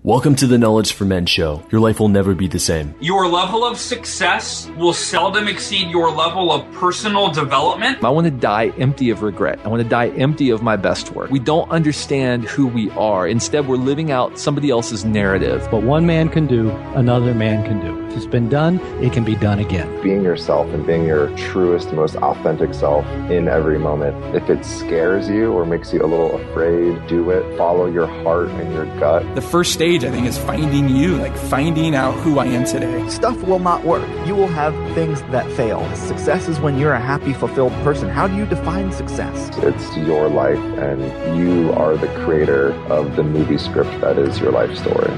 Welcome to the Knowledge for Men show. Your life will never be the same. Your level of success will seldom exceed your level of personal development. I want to die empty of regret. I want to die empty of my best work. We don't understand who we are. Instead, we're living out somebody else's narrative. What one man can do, another man can do. If it's been done, it can be done again. Being yourself and being your truest, most authentic self in every moment. If it scares you or makes you a little afraid, do it. Follow your heart and your gut. The first stage, I think, is finding you, like finding out who I am today. Stuff will not work. You will have things that fail. Success is when you're a happy, fulfilled person. How do you define success? It's your life, and you are the creator of the movie script that is your life story.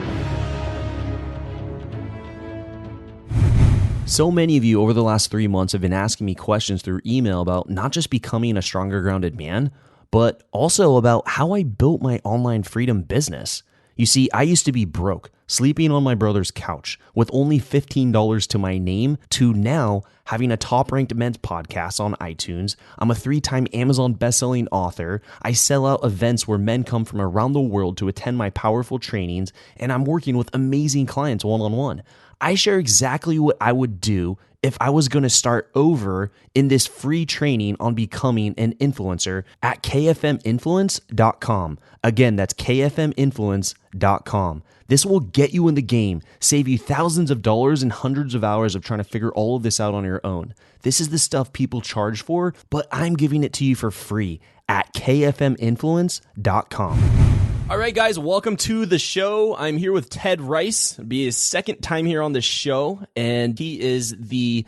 So many of you over the last 3 months have been asking me questions through email about not just becoming a stronger grounded man, but also about how I built my online freedom business. You see, I used to be broke, sleeping on my brother's couch with only $15 to my name, to now having a top-ranked men's podcast on iTunes. I'm a 3-time Amazon bestselling author. I sell out events where men come from around the world to attend my powerful trainings, and I'm working with amazing clients one-on-one. I share exactly what I would do if I was going to start over in this free training on becoming an influencer at kfminfluence.com. Again, that's kfminfluence.com. This will get you in the game, save you thousands of dollars and hundreds of hours of trying to figure all of this out on your own. This is the stuff people charge for, but I'm giving it to you for free at kfminfluence.com. All right, guys, welcome to the show. I'm here with Ted Ryce. It'll be his second time here on the show, and he is the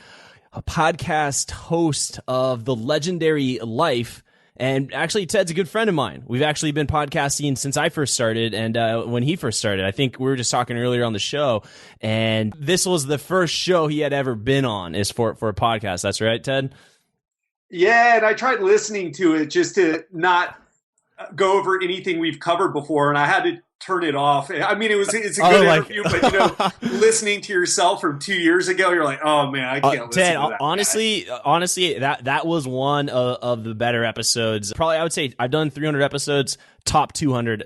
podcast host of The Legendary Life. And actually, Ted's a good friend of mine. We've actually been podcasting since I first started, and when he first started. I think we were just talking earlier on the show, and this was the first show he had ever been on is for a podcast. That's right, Ted? Yeah, and I tried listening to it just to not go over anything we've covered before, and I had to turn it off. I mean, it's a good interview, but listening to yourself from 2 years ago, you're like, oh man, I can't listen Ted, to that. honestly, that was one of the better episodes. Probably, I would say I've done 300 episodes, top 200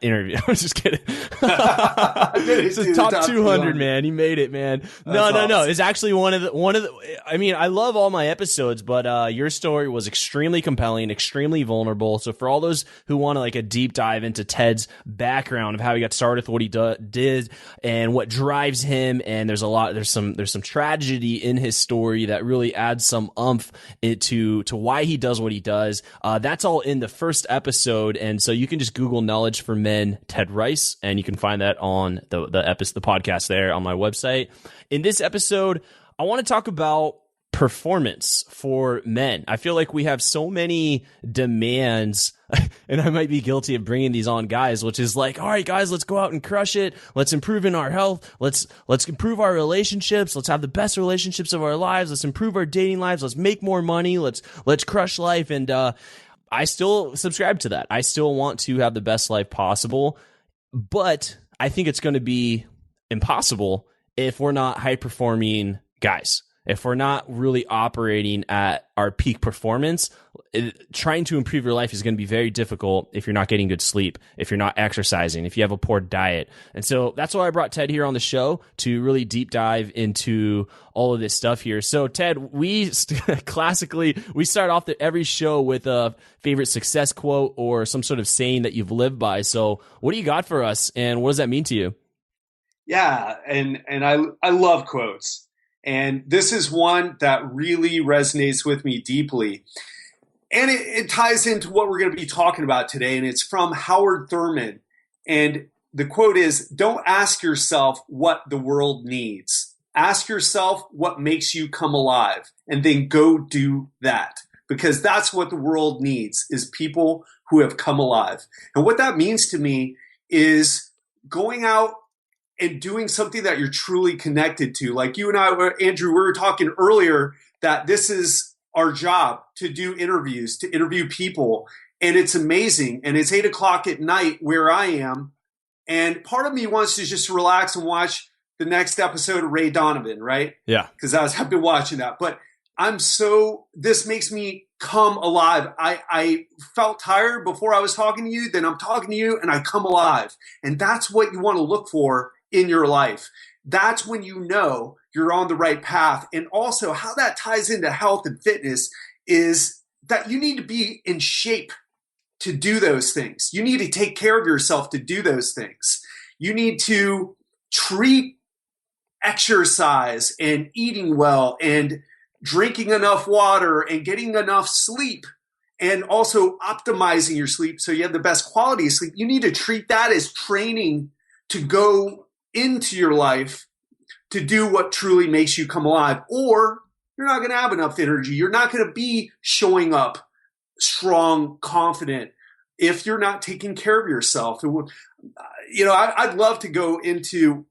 interview. I was just kidding. It's a top 200, man. You made it, man. No. It's actually one of the. I mean, I love all my episodes, but your story was extremely compelling, extremely vulnerable. So for all those who want to like a deep dive into Ted's background of how he got started with what he did and what drives him, and there's some tragedy in his story that really adds some oomph to why he does what he does. That's all in the first episode, and so you can just Google Knowledge for Men Ted Ryce, and you can find that on the podcast there on my website. In this episode, I want to talk about performance for men. I feel like we have so many demands, and I might be guilty of bringing these on guys, which is like, all right, guys, let's go out and crush it. Let's improve in our health. Let's improve our relationships. Let's have the best relationships of our lives. Let's improve our dating lives. Let's make more money. Let's crush life. And I still subscribe to that. I still want to have the best life possible, but I think it's going to be impossible if we're not high-performing guys. If we're not really operating at our peak performance, trying to improve your life is going to be very difficult if you're not getting good sleep, if you're not exercising, if you have a poor diet. And so that's why I brought Ted here on the show, to really deep dive into all of this stuff here. So Ted, we classically start off every show with a favorite success quote or some sort of saying that you've lived by. So what do you got for us, and what does that mean to you? Yeah, and I love quotes. And this is one that really resonates with me deeply. And it ties into what we're going to be talking about today. And it's from Howard Thurman. And the quote is, don't ask yourself what the world needs. Ask yourself what makes you come alive, and then go do that. Because that's what the world needs, is people who have come alive. And what that means to me is going out and doing something that you're truly connected to. Like you and I, Andrew, we were talking earlier that this is our job, to do interviews, to interview people. And it's amazing. And it's 8:00 at night where I am. And part of me wants to just relax and watch the next episode of Ray Donovan, right? Yeah. Because I've been watching that. But this makes me come alive. I felt tired before I was talking to you, then I'm talking to you and I come alive. And that's what you want to look for in your life. That's when you know you're on the right path. And also how that ties into health and fitness is that you need to be in shape to do those things. You need to take care of yourself to do those things. You need to treat exercise and eating well and drinking enough water and getting enough sleep and also optimizing your sleep so you have the best quality of sleep. You need to treat that as training to go into your life to do what truly makes you come alive, or you're not going to have enough energy. You're not going to be showing up strong, confident if you're not taking care of yourself. You know, I'd love to go into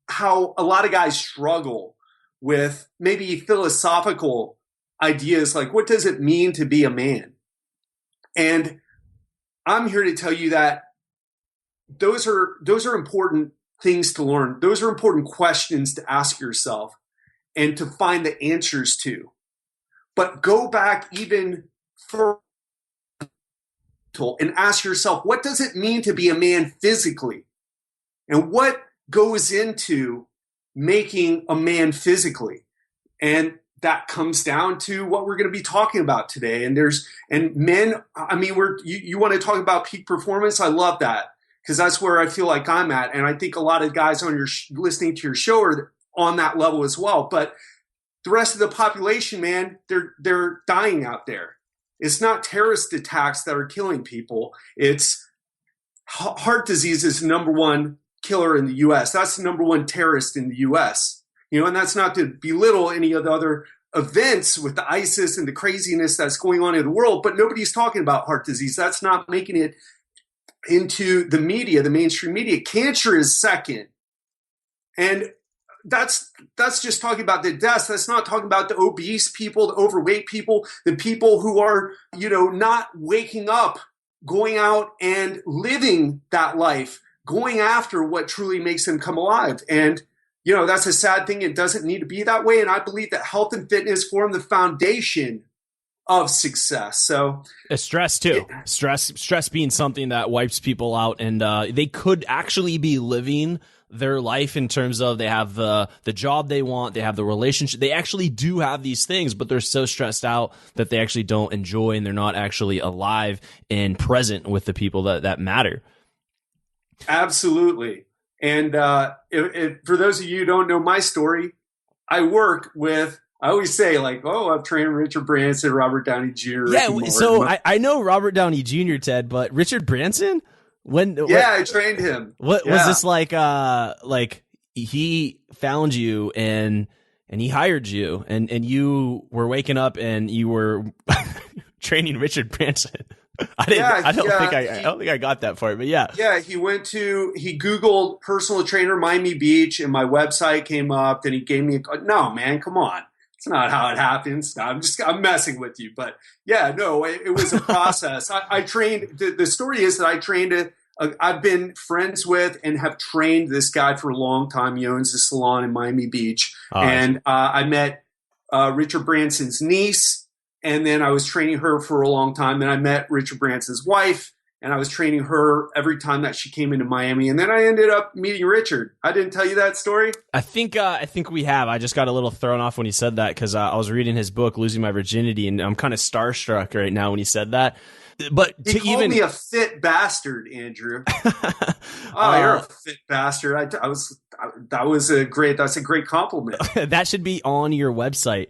how a lot of guys struggle with maybe philosophical ideas like, what does it mean to be a man? And I'm here to tell you that those are important things to learn. Those are important questions to ask yourself and to find the answers to. But go back even further and ask yourself, what does it mean to be a man physically? And what goes into making a man physically? And that comes down to what we're going to be talking about today. And men, I mean, you want to talk about peak performance? I love that, because that's where I feel like I'm at. And I think a lot of guys on listening to your show are on that level as well. But the rest of the population, man, they're dying out there. It's not terrorist attacks that are killing people. It's heart disease is the number one killer in the U.S. That's the number one terrorist in the U.S. You know, and that's not to belittle any of the other events with the ISIS and the craziness that's going on in the world, but nobody's talking about heart disease. That's not making it into the media, the mainstream media. Cancer is second. And that's just talking about the deaths. That's not talking about the obese people, the overweight people, the people who are, you know, not waking up, going out and living that life, going after what truly makes them come alive. And, you know, that's a sad thing. It doesn't need to be that way. And I believe that health and fitness form the foundation of success. So stress too. Stress being something that wipes people out, and they could actually be living their life in terms of they have the job they want, they have the relationship, they actually do have these things, but they're so stressed out that they actually don't enjoy, and they're not actually alive and present with the people that matter. Absolutely. And for those of you who don't know my story, I work with, I always say, like, oh, I've trained Richard Branson, Robert Downey Jr. Yeah, so I know Robert Downey Jr., Ted, but Richard Branson? I trained him. What was this like he found you and he hired you and you were waking up and you were training Richard Branson? I don't think I got that part, but yeah. Yeah, he Googled personal trainer Miami Beach and my website came up, then he gave me no, man, come on. It's not how it happens. No, I'm messing with you. But yeah, no, it was a process. I trained, the story is that I trained I've been friends with and have trained this guy for a long time. He owns a salon in Miami Beach. And I met Richard Branson's niece, and then I was training her for a long time. Then I met Richard Branson's wife, and I was training her every time that she came into Miami. And then I ended up meeting Richard. I didn't tell you that story? I think we have. I just got a little thrown off when he said that, because I was reading his book, Losing My Virginity, and I'm kind of starstruck right now when he said that. But he called me a fit bastard, Andrew. Oh, you're a fit bastard. That's a great compliment. That should be on your website.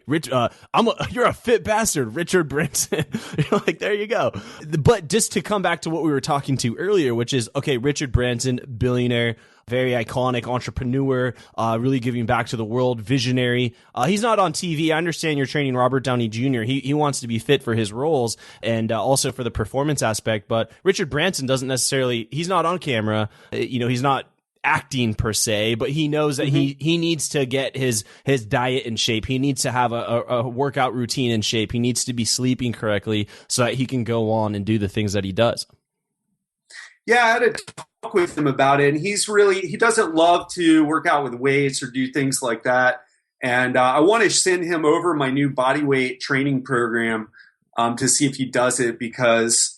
You're a fit bastard, Richard Branson. You're like, there you go. But just to come back to what we were talking to earlier, which is, okay, Richard Branson, billionaire, very iconic entrepreneur, really giving back to the world, visionary. He's not on TV. I understand you're training Robert Downey Jr. He wants to be fit for his roles and also for the performance aspect. But Richard Branson doesn't necessarily, he's not on camera. He's not acting per se, but he knows that he needs to get his diet in shape. He needs to have a workout routine in shape. He needs to be sleeping correctly so that he can go on and do the things that he does. Yeah, I had a talk with him about it, and he doesn't love to work out with weights or do things like that. And I want to send him over my new bodyweight training program to see if he does it, because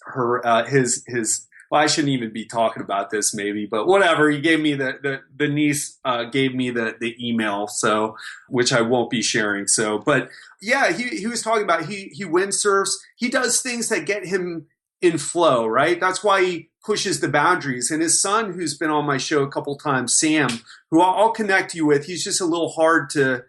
his well, I shouldn't even be talking about this maybe, but whatever. He gave me the niece gave me the email, so, which I won't be sharing. So, but yeah, he was talking about he windsurfs. He does things that get him in flow, right? That's why he pushes the boundaries. And his son, who's been on my show a couple times, Sam, who I'll connect you with, he's just a little hard to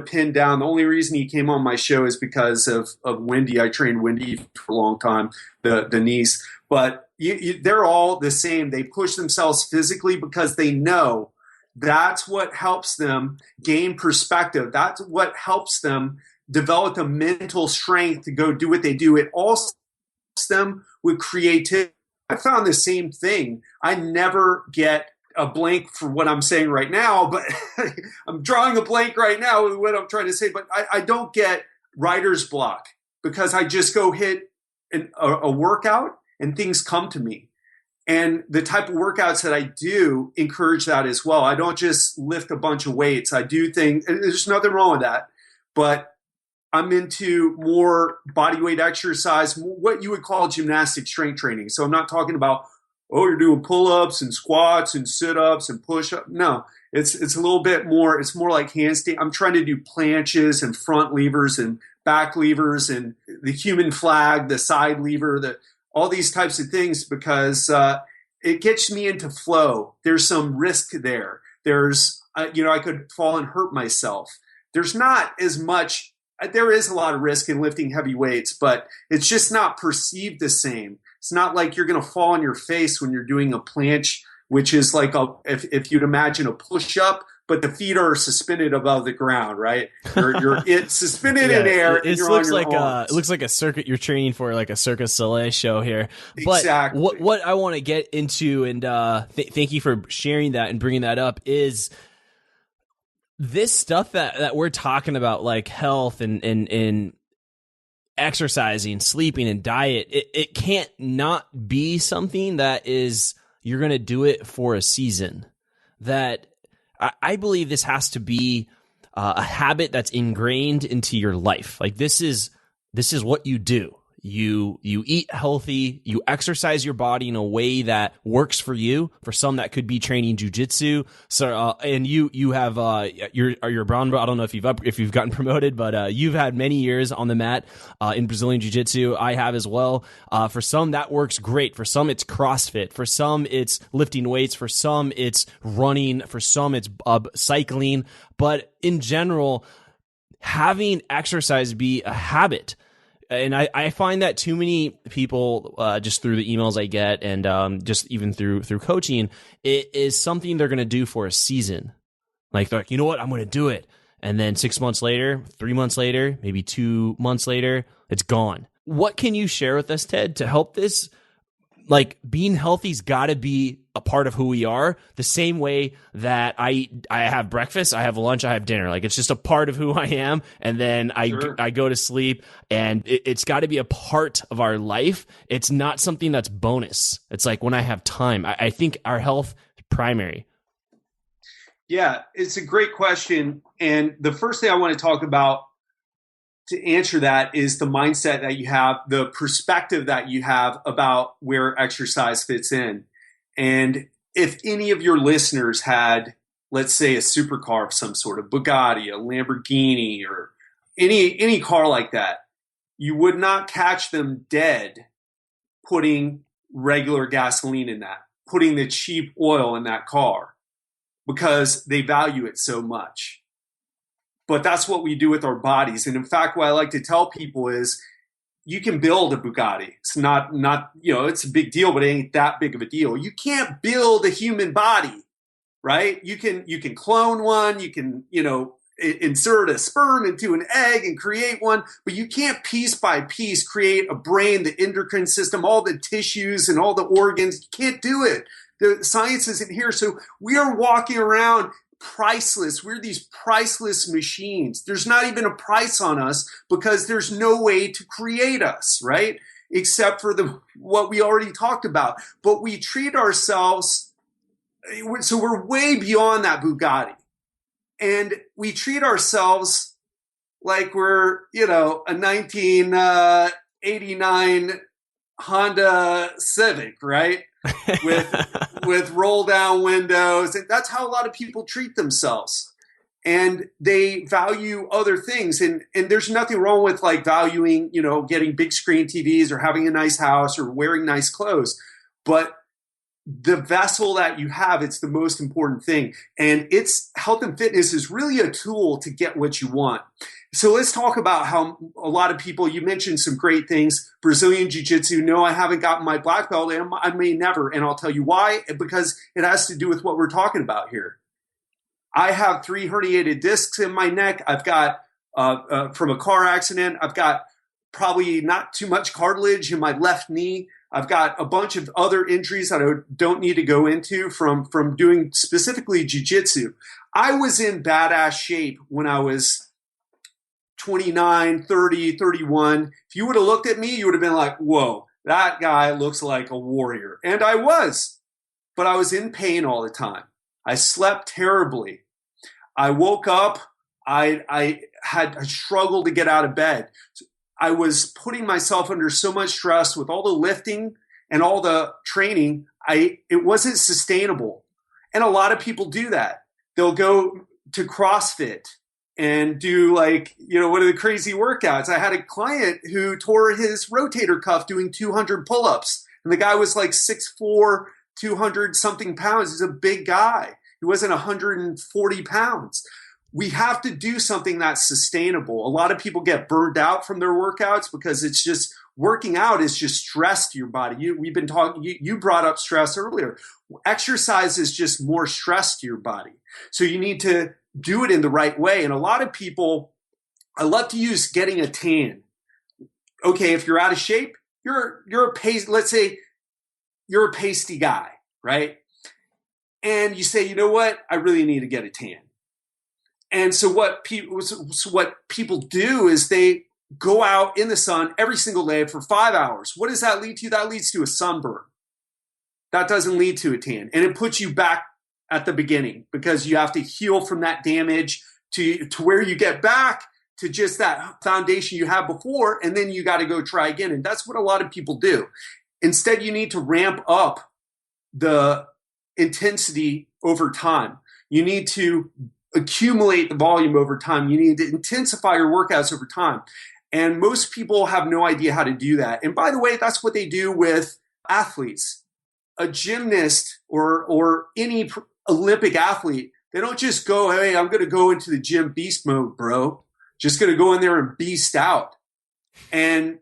pin down. The only reason he came on my show is because of Wendy. I trained Wendy for a long time, the niece. But they're all the same. They push themselves physically because they know that's what helps them gain perspective. That's what helps them develop the mental strength to go do what they do. It all helps them with creativity. I found the same thing. I never get a blank for what I'm saying right now, but I'm drawing a blank right now with what I'm trying to say. But I don't get writer's block because I just go hit a workout and things come to me. And the type of workouts that I do encourage that as well. I don't just lift a bunch of weights. I do things, and there's nothing wrong with that, but I'm into more bodyweight exercise, what you would call gymnastic strength training. So I'm not talking about, oh, you're doing pull-ups and squats and sit-ups and push-ups. No, it's a little bit more, it's more like handstand. I'm trying to do planches and front levers and back levers and the human flag, the side lever, all these types of things, because it gets me into flow. There's some risk there. There's, I could fall and hurt myself. There's not as much, there is a lot of risk in lifting heavy weights, but it's just not perceived the same. It's not like you're going to fall on your face when you're doing a planche, which is like if you'd imagine a push-up, but the feet are suspended above the ground, right? It's suspended in air. It looks like a circuit you're training for, like a Cirque du Soleil show here. But exactly. What I want to get into, and thank you for sharing that and bringing that up, is this stuff that we're talking about, like health and exercising, sleeping, and diet. It can't not be something that is you're going to do it for a season. That I believe this has to be a habit that's ingrained into your life. Like this is what you do. You eat healthy, you exercise your body in a way that works for you. For some, that could be training jujitsu. So, and you have your brown belt. I don't know if you've gotten promoted, but you've had many years on the mat in Brazilian jiu-jitsu. I have as well. For some, that works great. For some, it's CrossFit. For some, it's lifting weights. For some, it's running. For some, it's cycling. But in general, having exercise be a habit. And I find that too many people, just through the emails I get and just even through coaching, it is something they're going to do for a season. Like they're like, you know what, I'm going to do it. And then 6 months later, 3 months later, maybe 2 months later, it's gone. What can you share with us, Ted, to help this? Like being healthy's got to be a part of who we are, the same way that I have breakfast, I have lunch, I have dinner. Like it's just a part of who I am. And then I go to sleep, and it's got to be a part of our life. It's not something that's bonus. It's like when I have time. I think our health is primary. Yeah, it's a great question. And the first thing I want to talk about to answer that is the mindset that you have, the perspective that you have about where exercise fits in. And if any of your listeners had, let's say, a supercar of some sort, a Bugatti, a Lamborghini, or any car like that, you would not catch them dead putting regular gasoline in that, putting the cheap oil in that car, because they value it so much. But that's what we do with our bodies. And in fact, what I like to tell people is you can build a Bugatti. It's not, it's a big deal, but it ain't that big of a deal. You can't build a human body, right? You can clone one. You can, insert a sperm into an egg and create one, but you can't piece by piece create a brain, the endocrine system, all the tissues and all the organs. You can't do it. The science isn't here. So we are walking around priceless. We're these priceless machines. There's not even a price on us because there's no way to create us, right? Except for what we already talked about. But we treat ourselves, so we're way beyond that Bugatti. And we treat ourselves like we're, a 1989 Honda Civic, right? with roll down windows. And that's how a lot of people treat themselves. And they value other things. And there's nothing wrong with like valuing, getting big screen TVs or having a nice house or wearing nice clothes. But the vessel that you have, it's the most important thing. And it's health and fitness is really a tool to get what you want. So let's talk about how a lot of people, you mentioned some great things. Brazilian Jiu-Jitsu, no, I haven't gotten my black belt, and I may never. And I'll tell you why, because it has to do with what we're talking about here. I have 3 herniated discs in my neck. I've got, from a car accident, I've got probably not too much cartilage in my left knee. I've got a bunch of other injuries that I don't need to go into from doing specifically jiu-jitsu. I was in badass shape when I was 29, 30, 31. If you would have looked at me, you would have been like, whoa, that guy looks like a warrior. And I was, but I was in pain all the time. I slept terribly. I woke up. I struggled to get out of bed. I was putting myself under so much stress with all the lifting and all the training. It wasn't sustainable. And a lot of people do that. They'll go to CrossFit and do like, one of the crazy workouts. I had a client who tore his rotator cuff doing 200 pull-ups. And the guy was like 6'4", 200 something pounds. He's a big guy. He wasn't 140 pounds. We have to do something that's sustainable. A lot of people get burned out from their workouts because it's just working out is just stress to your body. We've been talking, you brought up stress earlier. Exercise is just more stress to your body. So you need to do it in the right way. And a lot of people, I love to use getting a tan. Okay, if you're out of shape, let's say you're a pasty guy, right? And you say, you know what? I really need to get a tan. And so what people do is they go out in the sun every single day for 5 hours. What does that lead to? That leads to a sunburn. That doesn't lead to a tan. And it puts you back at the beginning because you have to heal from that damage to where you get back to just that foundation you had before. And then you got to go try again. And that's what a lot of people do. Instead, you need to ramp up the intensity over time. You need to accumulate the volume over time. You need to intensify your workouts over time. And most people have no idea how to do that. And by the way, that's what they do with athletes. A gymnast or any Olympic athlete, they don't just go, hey, I'm going to go into the gym beast mode, bro. Just going to go in there and beast out. And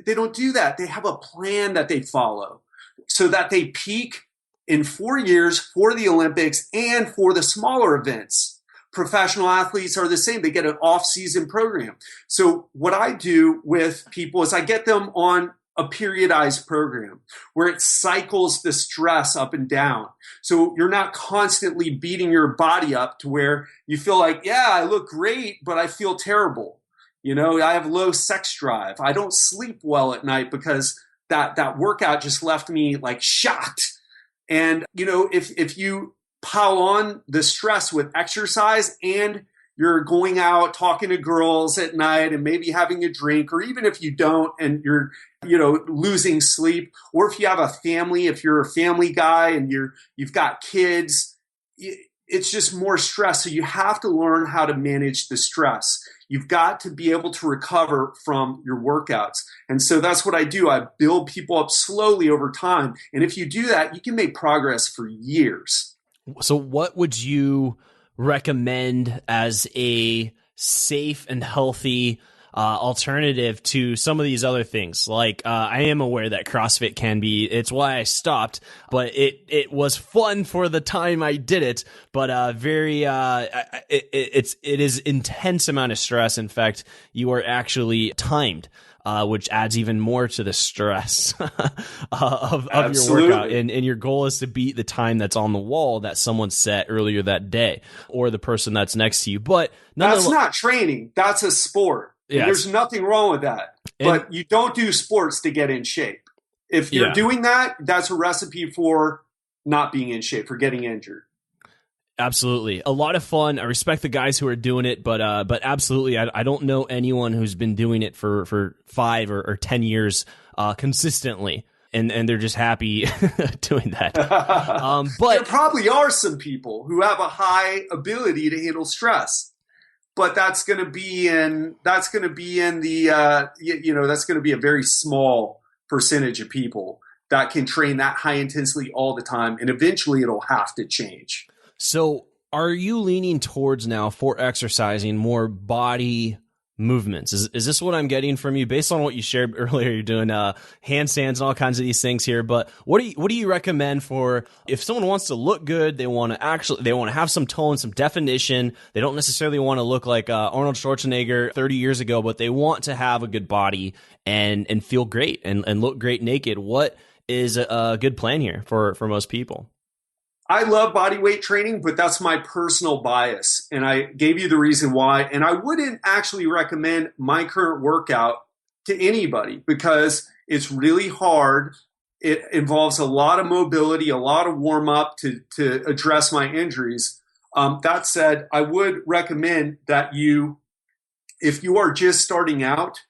they don't do that. They have a plan that they follow so that they peak in 4 years for the Olympics and for the smaller events. Professional athletes are the same. They get an off-season program. So what I do with people is I get them on a periodized program where it cycles the stress up and down. So you're not constantly beating your body up to where you feel like, yeah, I look great, but I feel terrible. I have low sex drive. I don't sleep well at night because that workout just left me like shocked. And, if you pile on the stress with exercise and you're going out talking to girls at night and maybe having a drink, or even if you don't and you're, losing sleep, or if you have a family, if you're a family guy and you've got kids, it's just more stress. So you have to learn how to manage the stress. You've got to be able to recover from your workouts. And so that's what I do. I build people up slowly over time. And if you do that, you can make progress for years. So what would you recommend as a safe and healthy alternative to some of these other things? Like I am aware that CrossFit can be, it's why I stopped, but it was fun for the time I did it, but it is intense amount of stress. In fact, you are actually timed, which adds even more to the stress of your workout. And your goal is to beat the time that's on the wall that someone set earlier that day, or the person that's next to you. But that's not training. That's a sport. Yes. There's nothing wrong with that. But you don't do sports to get in shape. If you're doing that, that's a recipe for not being in shape, for getting injured. Absolutely. A lot of fun. I respect the guys who are doing it, but absolutely, I don't know anyone who's been doing it for 5 or 10 years consistently. And they're just happy doing that. But there probably are some people who have a high ability to handle stress, but that's going to be in the that's going to be a very small percentage of people that can train that high intensely all the time, and eventually it'll have to change. So are you leaning towards now for exercising more body movements? Is this what I'm getting from you based on what you shared earlier? You're doing handstands and all kinds of these things here, but what do you recommend for if someone wants to look good, they want to have some tone, some definition, they don't necessarily want to look like Arnold Schwarzenegger 30 years ago, but they want to have a good body and feel great and look great naked. What is a good plan here for most people? I love body weight training, but that's my personal bias. And I gave you the reason why. And I wouldn't actually recommend my current workout to anybody because it's really hard. It involves a lot of mobility, a lot of warm up to address my injuries. That said, I would recommend that if you are just starting out,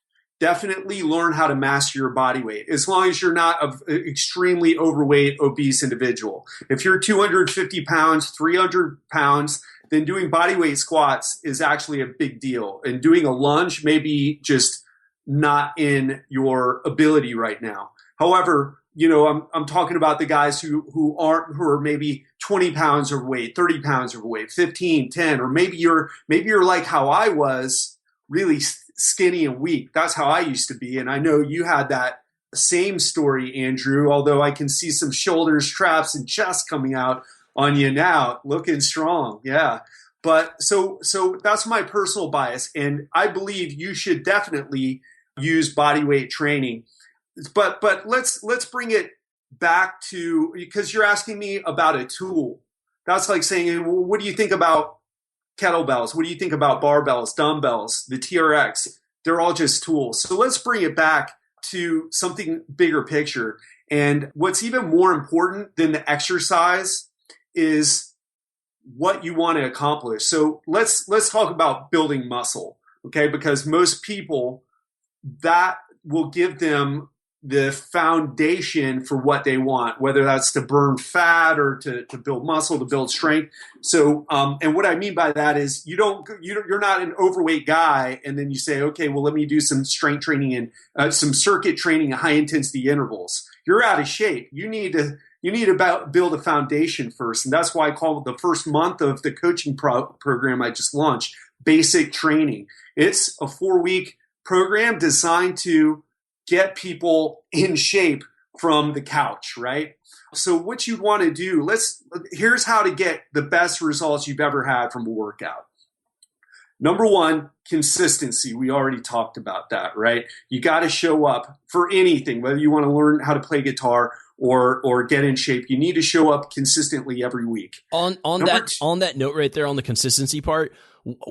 definitely learn how to master your body weight, as long as you're not an extremely overweight, obese individual. If you're 250 pounds, 300 pounds, then doing body weight squats is actually a big deal. And doing a lunge may be just not in your ability right now. However, I'm talking about the guys who are maybe 20 pounds overweight, 30 pounds overweight, 15, 10, or maybe you're like how I was, really skinny and weak. That's how I used to be. And I know you had that same story, Andrew, although I can see some shoulders, traps, and chest coming out on you now, looking strong. Yeah. But so that's my personal bias. And I believe you should definitely use body weight training. But let's bring it back to, because you're asking me about a tool. That's like saying, well, what do you think about kettlebells? What do you think about barbells, dumbbells, the TRX? They're all just tools. So let's bring it back to something bigger picture. And what's even more important than the exercise is what you want to accomplish. So let's talk about building muscle, okay? Because most people, that will give them the foundation for what they want, whether that's to burn fat or to build muscle, to build strength. So, and what I mean by that is you're not an overweight guy and then you say, okay, well, let me do some strength training and some circuit training at high intensity intervals. You're out of shape. You need to build a foundation first. And that's why I call it the first month of the coaching program I just launched, basic training. It's a 4-week program designed to get people in shape from the couch, right? So what you want to do, here's how to get the best results you've ever had from a workout. Number 1, consistency. We already talked about that, right? You got to show up for anything, whether you want to learn how to play guitar or get in shape. You need to show up consistently every week. On that note right there, on the consistency part,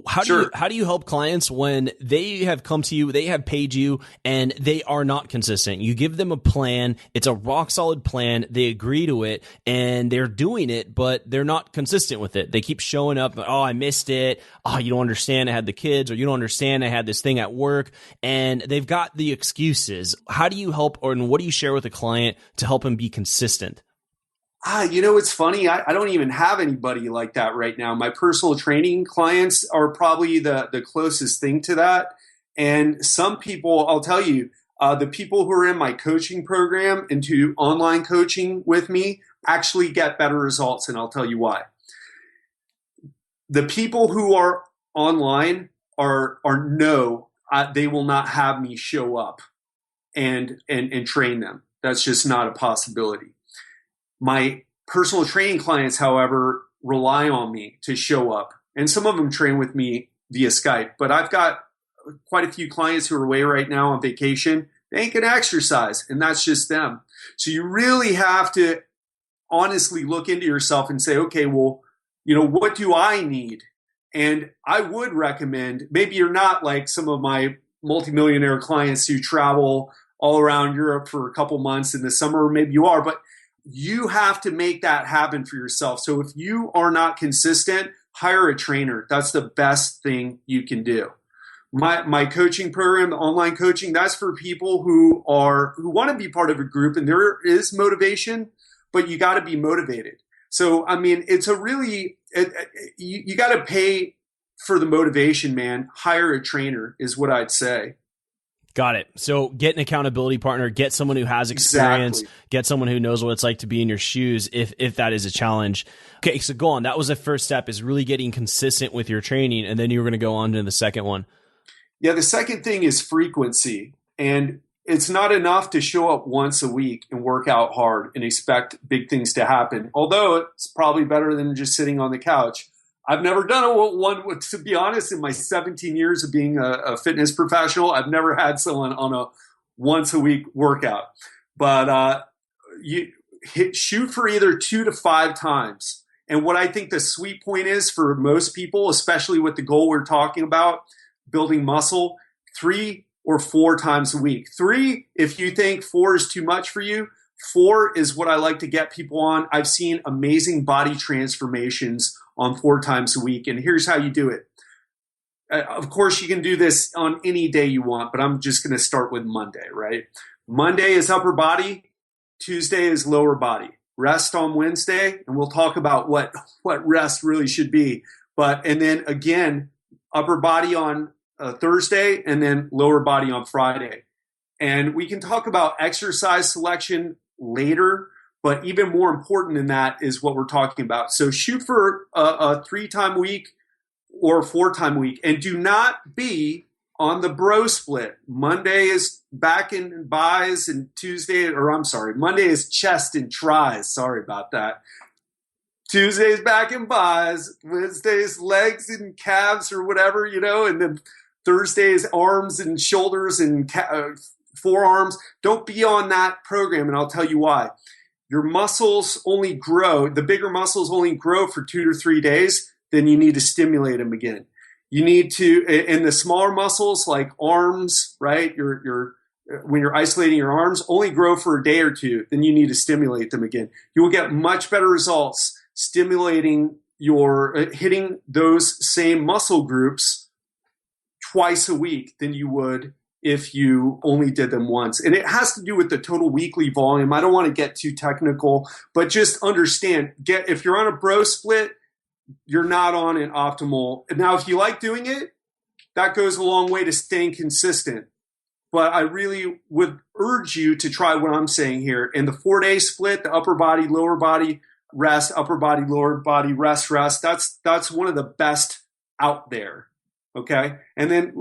how do you help clients when they have come to you, they have paid you, and they are not consistent? You give them a plan. It's a rock solid plan. They agree to it and they're doing it, but they're not consistent with it. They keep showing up. Oh, I missed it. Oh, you don't understand. I had the kids, or you don't understand. I had this thing at work, and they've got the excuses. How do you help, or what do you share with a client to help them be consistent? It's funny. I don't even have anybody like that right now. My personal training clients are probably the closest thing to that. And some people, I'll tell you, the people who are in my coaching program into online coaching with me actually get better results. And I'll tell you why. The people who are online they will not have me show up and train them. That's just not a possibility. My personal training clients, however, rely on me to show up. And some of them train with me via Skype. But I've got quite a few clients who are away right now on vacation. They ain't going to exercise, and that's just them. So you really have to honestly look into yourself and say, okay, well, what do I need? And I would recommend, maybe you're not like some of my multimillionaire clients who travel all around Europe for a couple months in the summer, or maybe you are, but you have to make that happen for yourself. So if you are not consistent, hire a trainer. That's the best thing you can do. My coaching program, the online coaching, that's for people who want to be part of a group, and there is motivation, but you got to be motivated. So, I mean, it's you got to pay for the motivation, man. Hire a trainer is what I'd say. Got it. So get an accountability partner, get someone who has experience, get someone who knows what it's like to be in your shoes if that is a challenge. Okay, so go on. That was the first step, is really getting consistent with your training, and then you were going to go on to the second one. Yeah, the second thing is frequency. And it's not enough to show up once a week and work out hard and expect big things to happen, although it's probably better than just sitting on the couch. I've never done one, to be honest, in my 17 years of being a fitness professional, I've never had someone on a once a week workout. But you shoot for either 2 to 5 times. And what I think the sweet point is for most people, especially with the goal we're talking about, building muscle, 3 or 4 times a week. 3, if you think 4 is too much for you, 4 is what I like to get people on. I've seen amazing body transformations on 4 times a week. And here's how you do it. Of course, you can do this on any day you want, but I'm just going to start with Monday, right? Monday is upper body. Tuesday is lower body. Rest on Wednesday, and we'll talk about what rest really should be. And then again, upper body on Thursday, and then lower body on Friday. And we can talk about exercise selection later, but even more important than that is what we're talking about. So shoot for a 3-time week or a 4-time week, and do not be on the bro split. Monday is back and buys, and Monday is chest and tries. Sorry about that. Tuesday's back and buys, Wednesday's legs and calves or whatever, and then Thursday's arms and shoulders and forearms. Don't be on that program, and I'll tell you why. Your muscles only grow, the bigger muscles only grow for 2 to 3 days, then you need to stimulate them again. You need to, and the smaller muscles like arms, right? When you're isolating your arms, only grow for a day or 2, then you need to stimulate them again. You will get much better results stimulating hitting those same muscle groups twice a week than you would if you only did them once. And it has to do with the total weekly volume. I don't want to get too technical, but just understand, if you're on a bro split, you're not on an optimal. Now, if you like doing it, that goes a long way to staying consistent. But I really would urge you to try what I'm saying here. In the 4-day split, the upper body, lower body, rest, upper body, lower body, rest. That's one of the best out there. Okay. And then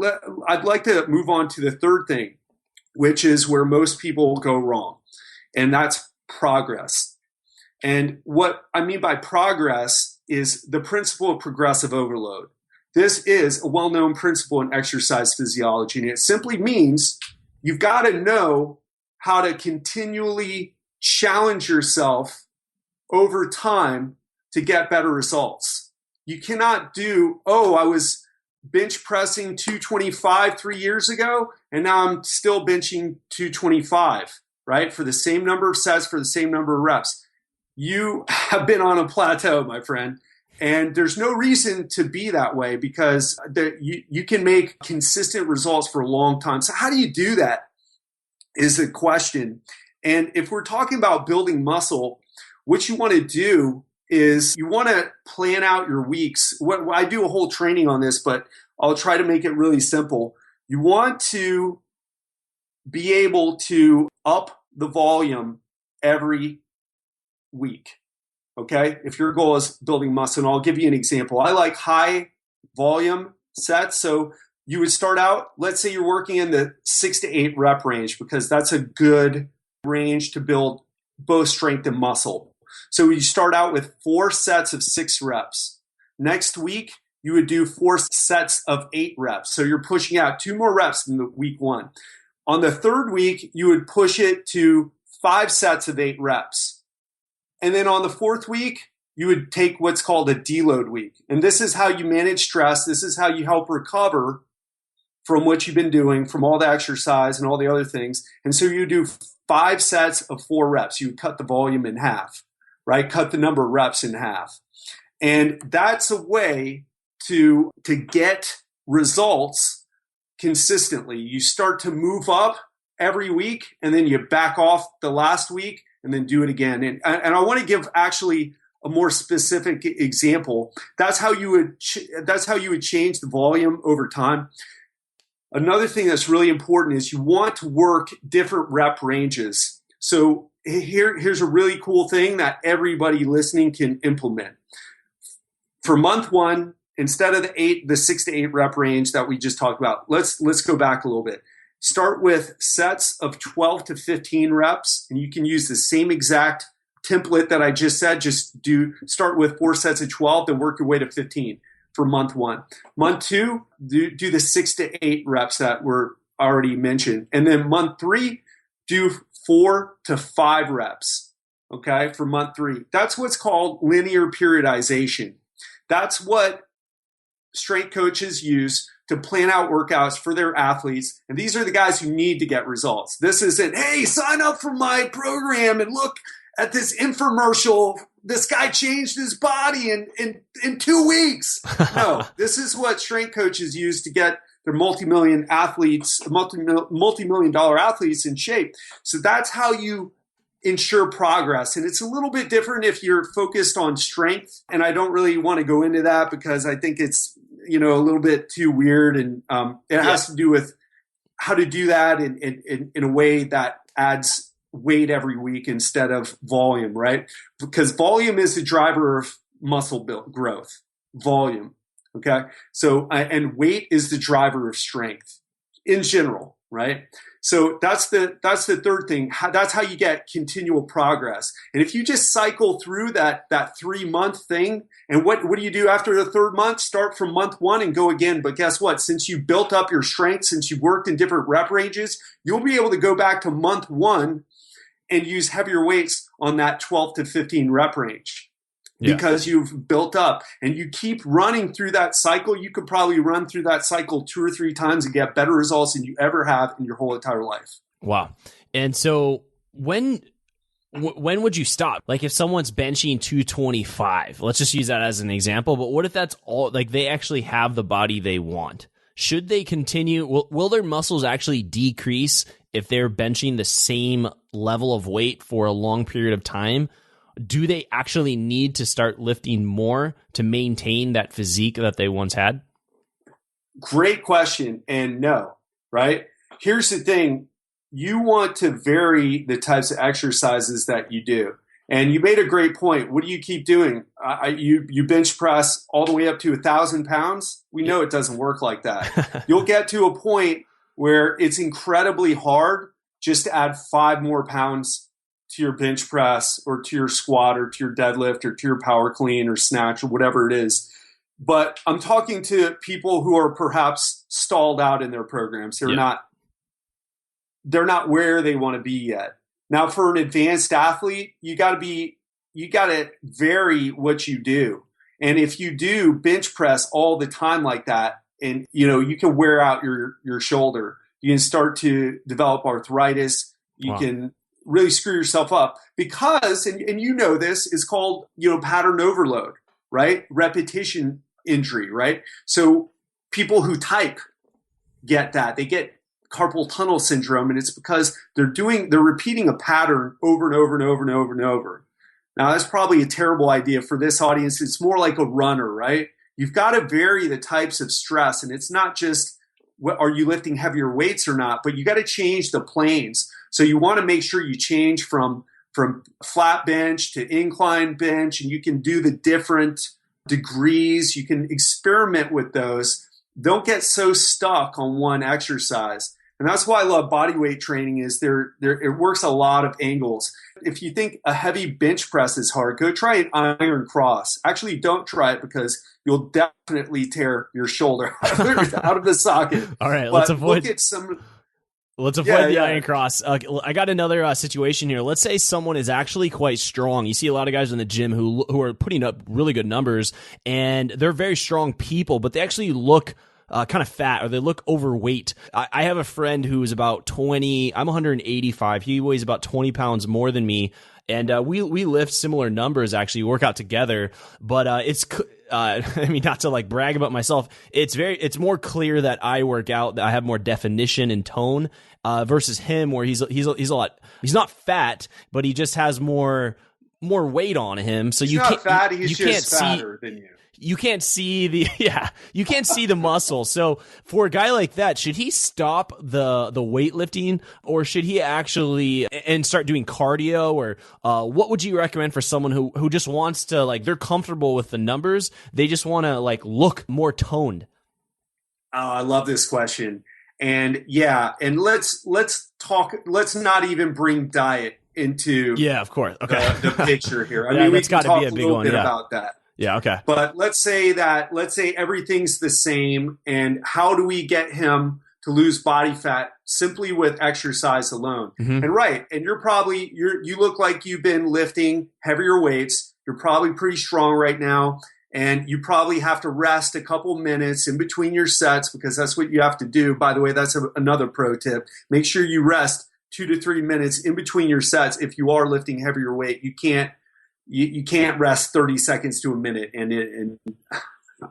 I'd like to move on to the third thing, which is where most people go wrong. And that's progress. And what I mean by progress is the principle of progressive overload. This is a well-known principle in exercise physiology. And it simply means you've got to know how to continually challenge yourself over time to get better results. You cannot do, I was bench pressing 225 3 years ago, and now I'm still benching 225, right? For the same number of sets, for the same number of reps. You have been on a plateau, my friend. And there's no reason to be that way, because you can make consistent results for a long time. So how do you do that is the question. And if we're talking about building muscle, what you want to do is you want to plan out your weeks. I do a whole training on this, but I'll try to make it really simple. You want to be able to up the volume every week. Okay, if your goal is building muscle, and I'll give you an example. I like high volume sets. So you would start out, let's say you're working in the 6 to 8 rep range, because that's a good range to build both strength and muscle. So you start out with 4 sets of 6 reps. Next week, you would do 4 sets of 8 reps. So you're pushing out 2 more reps than the week 1. On the 3rd week, you would push it to 5 sets of 8 reps. And then on the 4th week, you would take what's called a deload week. And this is how you manage stress. This is how you help recover from what you've been doing, from all the exercise and all the other things. And so you do 5 sets of 4 reps. You cut the volume in half, right? Cut the number of reps in half. And that's a way to get results consistently. You start to move up every week, and then you back off the last week, and then do it again. And I want to give actually a more specific example. That's how you would change the volume over time. Another thing that's really important is you want to work different rep ranges. So here's a really cool thing that everybody listening can implement. For month 1, instead of the 6 to 8 rep range that we just talked about, let's go back a little bit. Start with sets of 12 to 15 reps, and you can use the same exact template that I just said. Start with 4 sets of 12, then work your way to 15 for month 1. Month 2, do the 6 to 8 reps that were already mentioned. And then month 3, do 4 to 5 reps, okay, for month 3. That's what's called linear periodization. That's what strength coaches use to plan out workouts for their athletes. And these are the guys who need to get results. This isn't, hey, sign up for my program and look at this infomercial. This guy changed his body in 2 weeks. No, this is what strength coaches use to get their multi-million dollar athletes in shape. So that's how you ensure progress. And it's a little bit different if you're focused on strength. And I don't really want to go into that because I think it's, a little bit too weird. And it has to do with how to do that in a way that adds weight every week instead of volume, right? Because volume is the driver of muscle growth, volume. Okay. So, and weight is the driver of strength in general, right? So that's the third thing. That's how you get continual progress. And if you just cycle through that 3-month thing, and what do you do after the 3rd month? Start from month 1 and go again. But guess what? Since you built up your strength, since you worked in different rep ranges, you'll be able to go back to month 1 and use heavier weights on that 12 to 15 rep range. Because you've built up and you keep running through that cycle. You could probably run through that cycle 2 or 3 times and get better results than you ever have in your whole entire life. Wow. And so when would you stop? Like if someone's benching 225, let's just use that as an example. But what if that's all, like they actually have the body they want? Should they continue? Will their muscles actually decrease if they're benching the same level of weight for a long period of time? Do they actually need to start lifting more to maintain that physique that they once had? Great question. And no, right? Here's the thing. You want to vary the types of exercises that you do. And you made a great point. What do you keep doing? You bench press all the way up to 1,000 pounds? We know it doesn't work like that. You'll get to a point where it's incredibly hard just to add 5 more pounds to your bench press or to your squat or to your deadlift or to your power clean or snatch or whatever it is. But I'm talking to people who are perhaps stalled out in their programs. They're not where they want to be yet. Now, for an advanced athlete, you got to vary what you do. And if you do bench press all the time like that, and you can wear out your shoulder, you can start to develop arthritis. You can really screw yourself up because, and you know this, is called, pattern overload, right? Repetition injury, right? So people who type get that. They get carpal tunnel syndrome, and it's because they're repeating a pattern over and over and over and over and over. Now, that's probably a terrible idea for this audience. It's more like a runner, right? You've got to vary the types of stress, and it's not just are you lifting heavier weights or not, but you got to change the planes. So you want to make sure you change from flat bench to incline bench, and you can do the different degrees. You can experiment with those. Don't get so stuck on one exercise. And that's why I love bodyweight training is it works a lot of angles. If you think a heavy bench press is hard, go try an iron cross. Actually, don't try it because you'll definitely tear your shoulder out of the socket. All right, but let's avoid the iron cross. I got another situation here. Let's say someone is actually quite strong. You see a lot of guys in the gym who are putting up really good numbers, and they're very strong people, but they actually look kind of fat, or they look overweight. I have a friend who is about 20. I'm 185. He weighs about 20 pounds more than me. And we lift similar numbers, actually. We work out together. But I mean, not to like brag about myself, it's more clear that I work out, that I have more definition and tone versus him, where he's a lot. He's not fat, but he just has more weight on him. So he's not fat. He's just fatter than you. You can't see the muscle. So for a guy like that, should he stop the weightlifting, or should he actually and start doing cardio, or what would you recommend for someone who just wants to, like, they're comfortable with the numbers, they just want to like look more toned? Oh, I love this question. And yeah, and let's talk. Let's not even bring diet into of course. Okay. the picture here. I mean, we can talk a little bit about that. Yeah, okay. But let's say everything's the same, and how do we get him to lose body fat simply with exercise alone? Mm-hmm. And you look like you've been lifting heavier weights. You're probably pretty strong right now, and you probably have to rest a couple minutes in between your sets, because that's what you have to do. By the way, that's another pro tip. Make sure you rest 2 to 3 minutes in between your sets if you are lifting heavier weight. You can't rest 30 seconds to a minute. And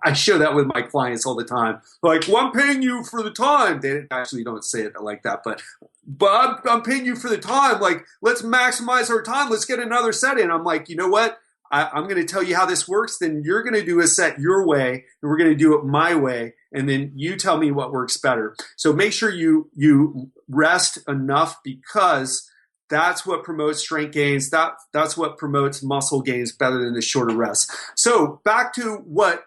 I show that with my clients all the time. Like, well, I'm paying you for the time. They actually don't say it like that, but I'm paying you for the time. Like, let's maximize our time. Let's get another set in. I'm like, you know what? I'm going to tell you how this works. Then you're going to do a set your way, and we're going to do it my way. And then you tell me what works better. So make sure you rest enough, because that's what promotes strength gains. That's what promotes muscle gains better than the shorter rest. So back to what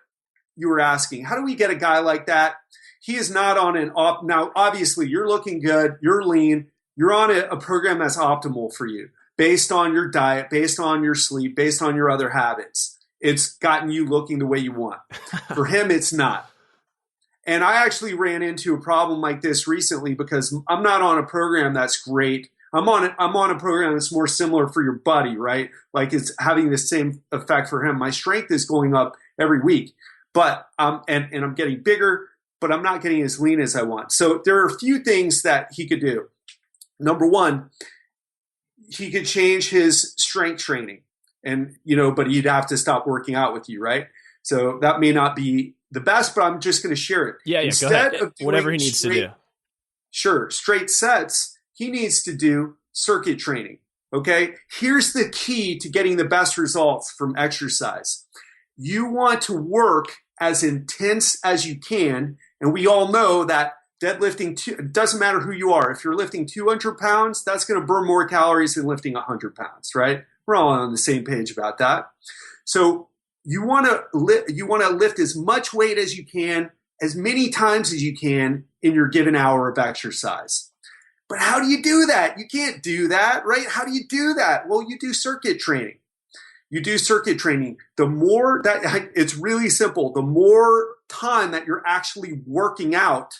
you were asking. How do we get a guy like that? He is not on now, obviously, you're looking good. You're lean. You're on a program that's optimal for you based on your diet, based on your sleep, based on your other habits. It's gotten you looking the way you want. For him, it's not. And I actually ran into a problem like this recently, because I'm not on a program that's great. I'm on a program that's more similar for your buddy, right? Like, it's having the same effect for him. My strength is going up every week, but and I'm getting bigger, but I'm not getting as lean as I want. So there are a few things that he could do. Number one, he could change his strength training, and but he'd have to stop working out with you, right? So that may not be the best, but I'm just going to share it. Yeah, Instead go ahead. Of whatever he needs to do. Sure, straight sets. He needs to do circuit training. Okay. Here's the key to getting the best results from exercise. You want to work as intense as you can. And we all know that deadlifting, it doesn't matter who you are. If you're lifting 200 pounds, that's going to burn more calories than lifting 100 pounds, right? We're all on the same page about that. So you want to lift as much weight as you can, as many times as you can in your given hour of exercise. But how do you do that? You can't do that, right? How do you do that? Well, you do circuit training. The more that, it's really simple. The more time that you're actually working out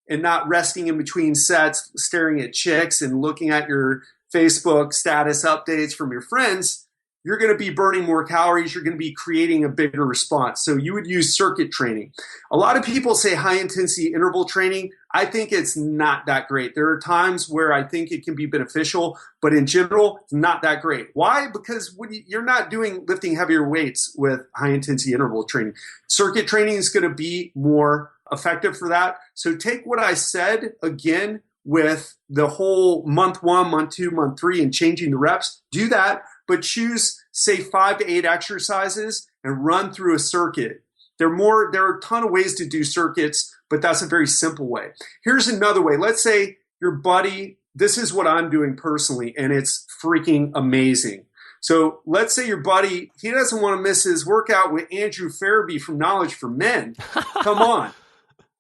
and not resting in between sets, staring at chicks and looking at your Facebook status updates from your friends, you're going to be burning more calories. You're going to be creating a bigger response. So you would use circuit training. A lot of people say high intensity interval training. I think it's not that great. There are times where I think it can be beneficial, but in general, it's not that great. Why? Because you're not lifting heavier weights with high intensity interval training. Circuit training is going to be more effective for that. So take what I said again with the whole month 1, month 2, month 3, and changing the reps. Do that, but choose, say, 5 to 8 exercises and run through a circuit. There are a ton of ways to do circuits, but that's a very simple way. Here's another way. Let's say your buddy, this is what I'm doing personally, and it's freaking amazing. So let's say your buddy, he doesn't want to miss his workout with Andrew Farabee from Knowledge for Men. Come on.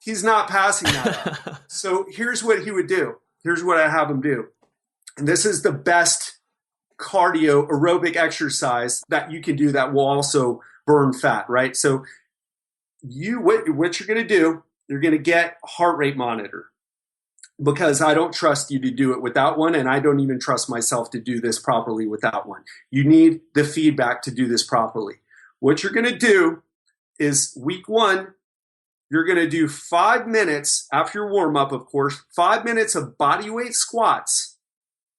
He's not passing that up. So here's what he would do. Here's what I have him do. And this is the best cardio aerobic exercise that you can do that will also burn fat, right? So what you're going to do, you're going to get a heart rate monitor, because I don't trust you to do it without one, and I don't even trust myself to do this properly without one. You need the feedback to do this properly. What you're going to do is week 1, you're going to do 5 minutes after your warm up, of course, 5 minutes of body weight squats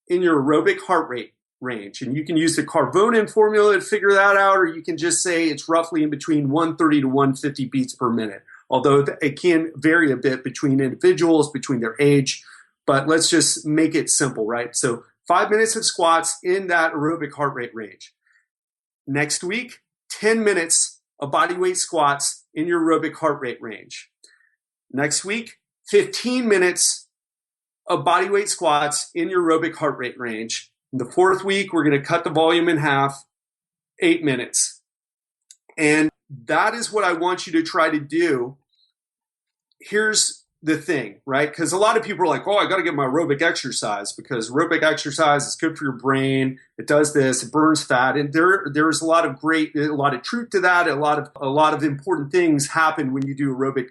in your aerobic heart rate range. And you can use the Carbonin formula to figure that out, or you can just say it's roughly in between 130 to 150 beats per minute, although it can vary a bit between individuals, between their age. But let's just make it simple, right? So 5 minutes of squats in that aerobic heart rate range. Next week, 10 minutes of body weight squats in your aerobic heart rate range. Next week, 15 minutes of body weight squats in your aerobic heart rate range. In the fourth week, we're going to cut the volume in half, 8 minutes. And that is what I want you to try to do. Here's the thing, right? Because a lot of people are like, oh, I got to get my aerobic exercise because aerobic exercise is good for your brain. It does this, it burns fat. And there's a lot of truth to that. A lot of important things happen when you do aerobic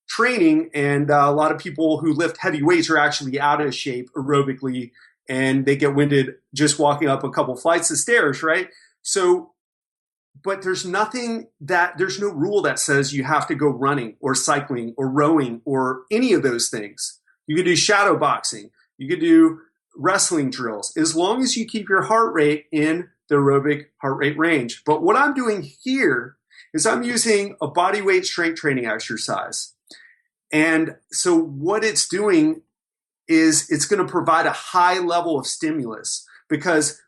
training. And a lot of people who lift heavy weights are actually out of shape aerobically, and they get winded just walking up a couple flights of stairs, right? So, but there's no rule that says you have to go running or cycling or rowing or any of those things. You could do shadow boxing. You could do wrestling drills, as long as you keep your heart rate in the aerobic heart rate range. But what I'm doing here is I'm using a body weight strength training exercise. And so what it's doing is it's going to provide a high level of stimulus, because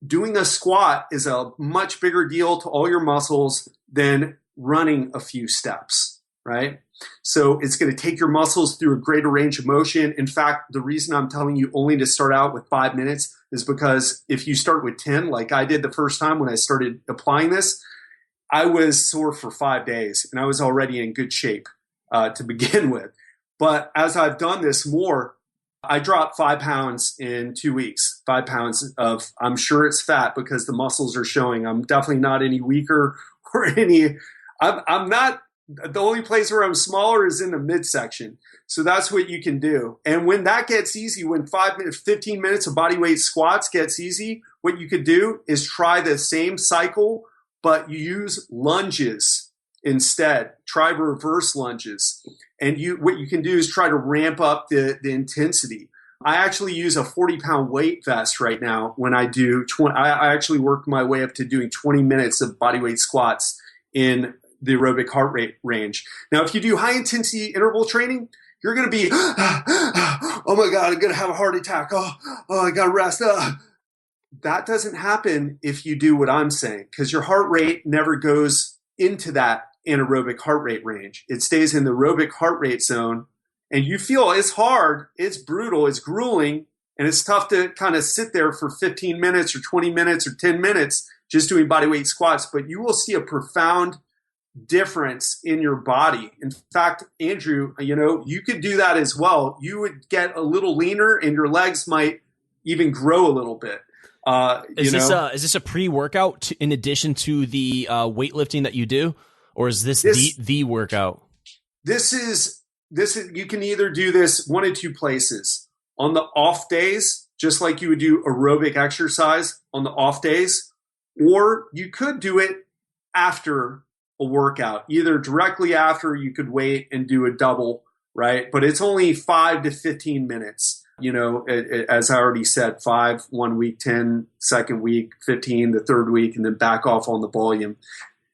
doing a squat is a much bigger deal to all your muscles than running a few steps, right? So it's going to take your muscles through a greater range of motion. In fact, the reason I'm telling you only to start out with 5 minutes is because if you start with 10, like I did the first time when I started applying this, I was sore for 5 days and I was already in good shape to begin with. But as I've done this more, I dropped 5 pounds in 2 weeks, 5 pounds of, I'm sure it's fat because the muscles are showing. I'm definitely not any weaker or I'm not, the only place where I'm smaller is in the midsection. So that's what you can do. And when that gets easy, when 15 minutes of body weight squats gets easy, what you could do is try the same cycle, but you use lunges instead. Try reverse lunges. And what you can do is try to ramp up the intensity. I actually use a 40-pound weight vest right now when I do I actually work my way up to doing 20 minutes of body weight squats in the aerobic heart rate range. Now, if you do high intensity interval training, you're going to be, oh my God, I'm going to have a heart attack. Oh, I got to rest. That doesn't happen if you do what I'm saying, because your heart rate never goes into that anaerobic heart rate range. It stays in the aerobic heart rate zone, and you feel it's hard, it's brutal, it's grueling, and it's tough to kind of sit there for 15 minutes or 20 minutes or 10 minutes just doing body weight squats, but you will see a profound difference in your body. In fact, Andrew, you could do that as well. You would get a little leaner and your legs might even grow a little bit. Is this a pre-workout in addition to the weightlifting that you do? Or is this the workout? This is you can either do this one of two places. On the off days, just like you would do aerobic exercise on the off days, or you could do it after a workout. Either directly after, you could wait and do a double, right? But it's only 5 to 15 minutes. As I already said, 5 1 week, 10 second week, 15 the third week, and then back off on the volume.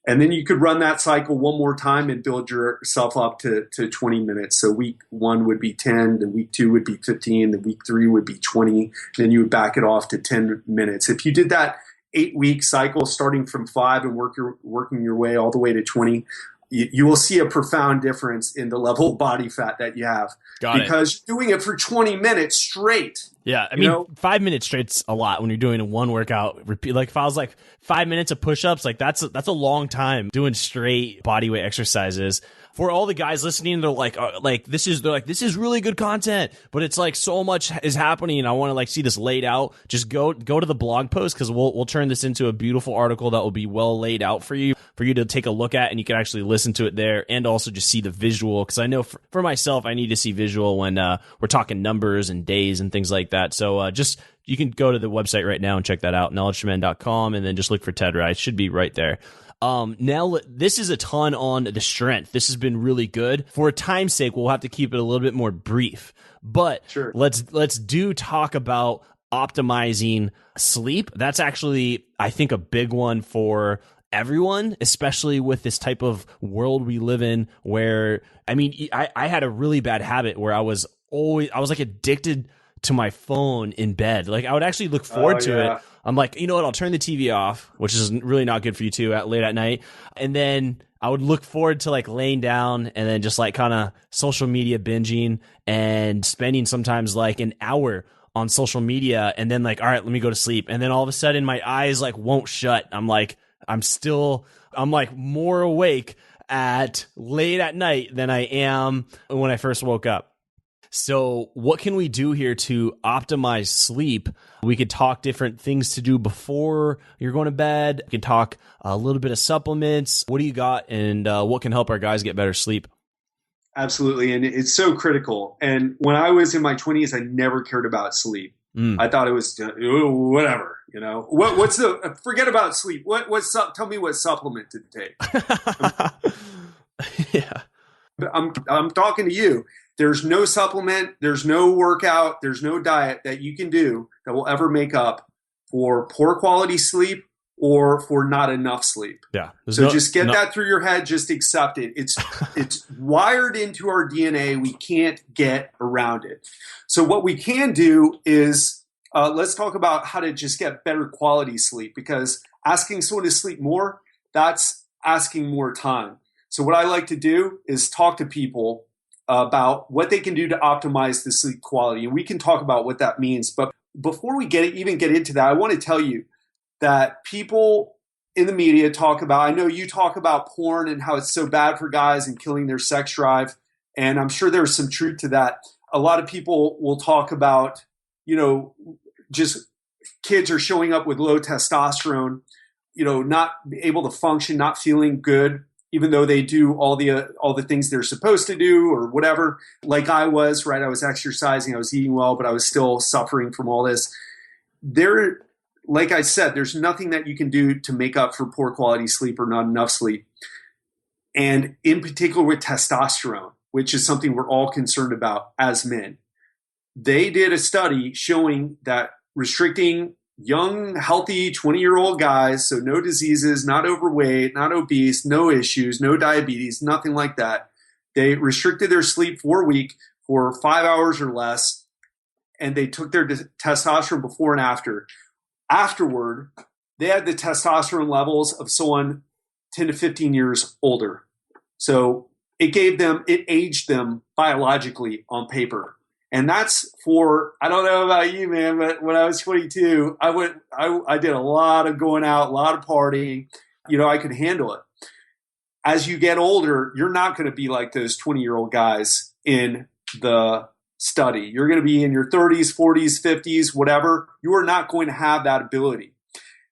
And then you could run that cycle one more time and build yourself up to 20 minutes. So week 1 would be 10, then week 2 would be 15, then week 3 would be 20, then you would back it off to 10 minutes. If you did that 8-week cycle starting from 5 and working your way all the way to 20, you will see a profound difference in the level of body fat that you have. Because you're doing it for 20 minutes straight. Yeah, I mean, 5 minutes straight's a lot when you're doing one workout. Repeat, like if I was like 5 minutes of push-ups, like that's a long time doing straight body weight exercises. For all the guys listening, they're like this is really good content, but it's like so much is happening, and I want to like see this laid out. Just go to the blog post, because we'll turn this into a beautiful article that will be well laid out for you to take a look at, and you can actually listen to it there, and also just see the visual. Because I know for myself, I need to see visual when we're talking numbers and days and things like that. So you can go to the website right now and check that out, knowledgeformen.com, and then just look for Ted Ryce. Should be right there. Now, this is a ton on the strength. This has been really good. For time's sake, we'll have to keep it a little bit more brief. But Sure. let's talk about optimizing sleep. That's actually, I think, a big one for everyone, especially with this type of world we live in where, I mean, I had a really bad habit where I was like addicted to my phone in bed. Like I would actually look forward to it. I'm like, you know what? I'll turn the TV off, which is really not good for you too late at night. And then I would look forward to like laying down and then just like kind of social media binging and spending sometimes like an hour on social media. And then like, all right, let me go to sleep. And then all of a sudden my eyes like won't shut. I'm like more awake at late at night than I am when I first woke up. So what can we do here to optimize sleep? We could talk different things to do before you're going to bed. We can talk a little bit of supplements. What do you got, and what can help our guys get better sleep? Absolutely. And it's so critical. And when I was in my 20s, I never cared about sleep. I thought it was whatever, you know. What's the forget about sleep? Tell me what supplement to take. Yeah. I'm talking to you. There's no supplement, there's no workout, there's no diet that you can do that will ever make up for poor quality sleep or for not enough sleep. Yeah. So just get that through your head. Just accept it. It's wired into our DNA. We can't get around it. So what we can do is let's talk about how to just get better quality sleep, because asking someone to sleep more, that's asking more time. So what I like to do is talk to people about what they can do to optimize the sleep quality. And we can talk about what that means. But before we even get into that, I want to tell you that people in the media talk about, I know you talk about porn and how it's so bad for guys and killing their sex drive. And I'm sure there's some truth to that. A lot of people will talk about, you know, just kids are showing up with low testosterone, you know, not able to function, not feeling good, even though they do all the things they're supposed to do or whatever. Like I was, right? I was exercising, I was eating well, but I was still suffering from all this. Like I said, there's nothing that you can do to make up for poor quality sleep or not enough sleep. And in particular with testosterone, which is something we're all concerned about as men. They did a study showing that restricting young, healthy 20-year-old guys, so no diseases, not overweight, not obese, no issues, no diabetes, nothing like that. They restricted their sleep for a week for 5 hours or less, and they took their testosterone before and after. Afterward, they had the testosterone levels of someone 10 to 15 years older. So it aged them biologically on paper. And that's for, I don't know about you, man, but when I was 22, I did a lot of going out, a lot of partying. You know, I could handle it. As you get older, you're not going to be like those 20-year-old guys in the study. You're going to be in your 30s, 40s, 50s, whatever. You are not going to have that ability.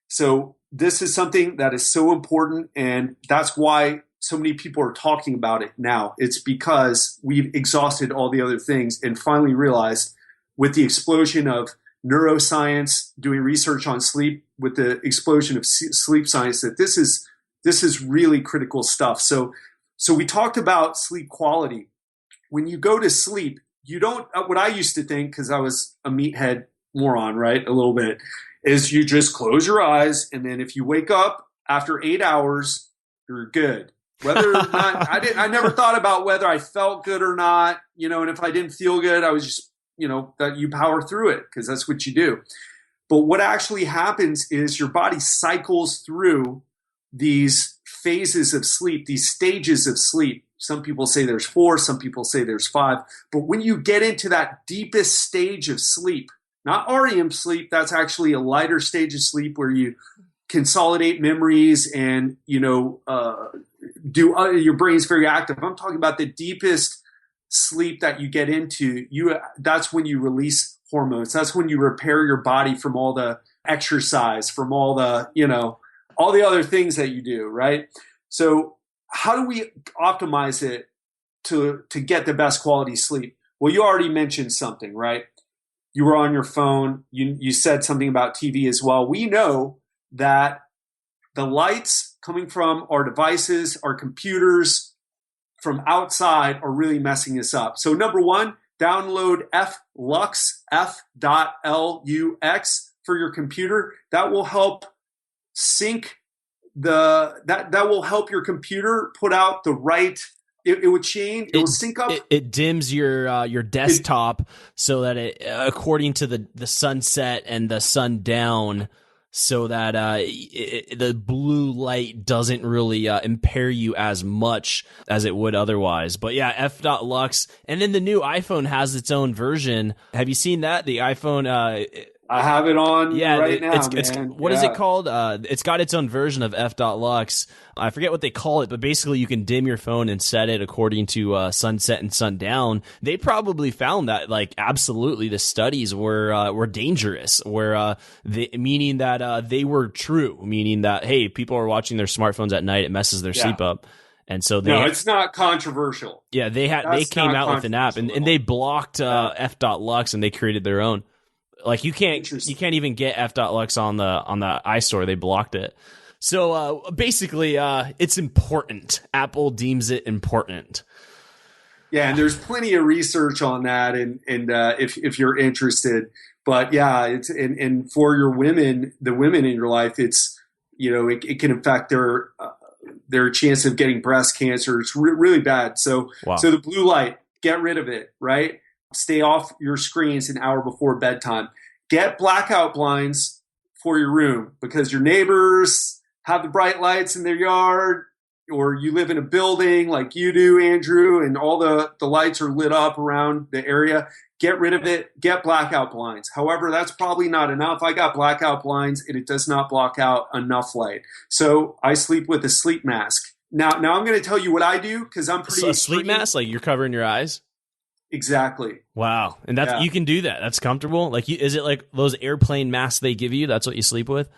So this is something that is so important, and that's why so many people are talking about it now. It's because we've exhausted all the other things and finally realized, with the explosion of neuroscience, doing research on sleep, with the explosion of sleep science, that this is really critical stuff. So we talked about sleep quality. When you go to sleep, you don't, what I used to think, because I was a meathead moron, right, a little bit, is you just close your eyes, and then if you wake up after 8 hours, you're good. Whether or not, I never thought about whether I felt good or not, you know, and if I didn't feel good, I was just, you know, that you power through it because that's what you do. But what actually happens is your body cycles through these phases of sleep, these stages of sleep. Some people say there's 4, some people say there's 5. But when you get into that deepest stage of sleep, not REM sleep, that's actually a lighter stage of sleep where you consolidate memories and, you know, your brain's very active. I'm talking about the deepest sleep that you get into. That's when you release hormones. That's when you repair your body from all the exercise, from all the, you know, all the other things that you do, right? So how do we optimize it to get the best quality sleep? Well, you already mentioned something, right? You were on your phone. You said something about TV as well. We know that the lights coming from our devices, our computers, from outside are really messing us up. So number one, download FLux, F.LUX for your computer. That will help sync that will help your computer put out the right. It would change. It will sync up. It dims your desktop so that it according to the sunset and the sundown, so that the blue light doesn't really impair you as much as it would otherwise. But yeah, F.Lux. And then the new iPhone has its own version. Have you seen that? The iPhone... I have it on right now, What is it called? It's got its own version of F.Lux. I forget what they call it, but basically you can dim your phone and set it according to sunset and sundown. They probably found that, like, absolutely the studies were dangerous, meaning that they were true, meaning that, hey, people are watching their smartphones at night, it messes their sleep up. And so it's not controversial. Yeah, they came out with an app and they blocked F.Lux and they created their own. Like you can't even get F.Lux on the iStore. They blocked it. So basically, it's important. Apple deems it important. Yeah, and there's plenty of research on that, and if you're interested. But yeah, it's and for your women, the women in your life, it's it can affect their chance of getting breast cancer. It's really bad. So So the blue light, get rid of it. Right. Stay off your screens an hour before bedtime. Get blackout blinds for your room because your neighbors have the bright lights in their yard, or you live in a building like you do, Andrew, and all the lights are lit up around the area. Get rid of it. Get blackout blinds. However, that's probably not enough. I got blackout blinds and it does not block out enough light. So I sleep with a sleep mask. Now I'm going to tell you what I do because I'm pretty... So a sleep mask? Like you're covering your eyes? Exactly. Wow. And you can do that. That's comfortable. Like, is it like those airplane masks they give you? That's what you sleep with?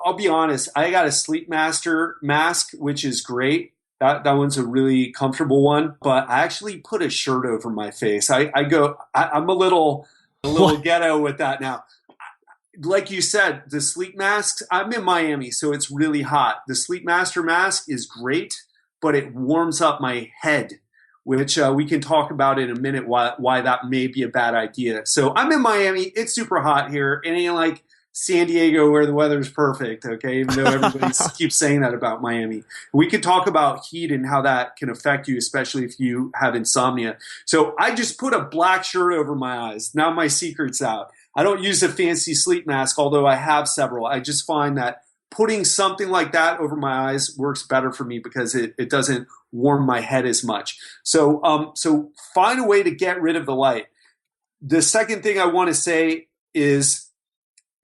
I'll be honest. I got a Sleep Master mask, which is great. That one's a really comfortable one. But I actually put a shirt over my face. I'm a little ghetto with that now. Like you said, the sleep masks, I'm in Miami, so it's really hot. The Sleep Master mask is great, but it warms up my head, which we can talk about in a minute why that may be a bad idea. So I'm in Miami. It's super hot here. It ain't like San Diego where the weather's perfect, okay, even though everybody keeps saying that about Miami. We could talk about heat and how that can affect you, especially if you have insomnia. So I just put a black shirt over my eyes. Now my secret's out. I don't use a fancy sleep mask, although I have several. I just find that putting something like that over my eyes works better for me because it doesn't warm my head as much. So find a way to get rid of the light. The second thing I want to say is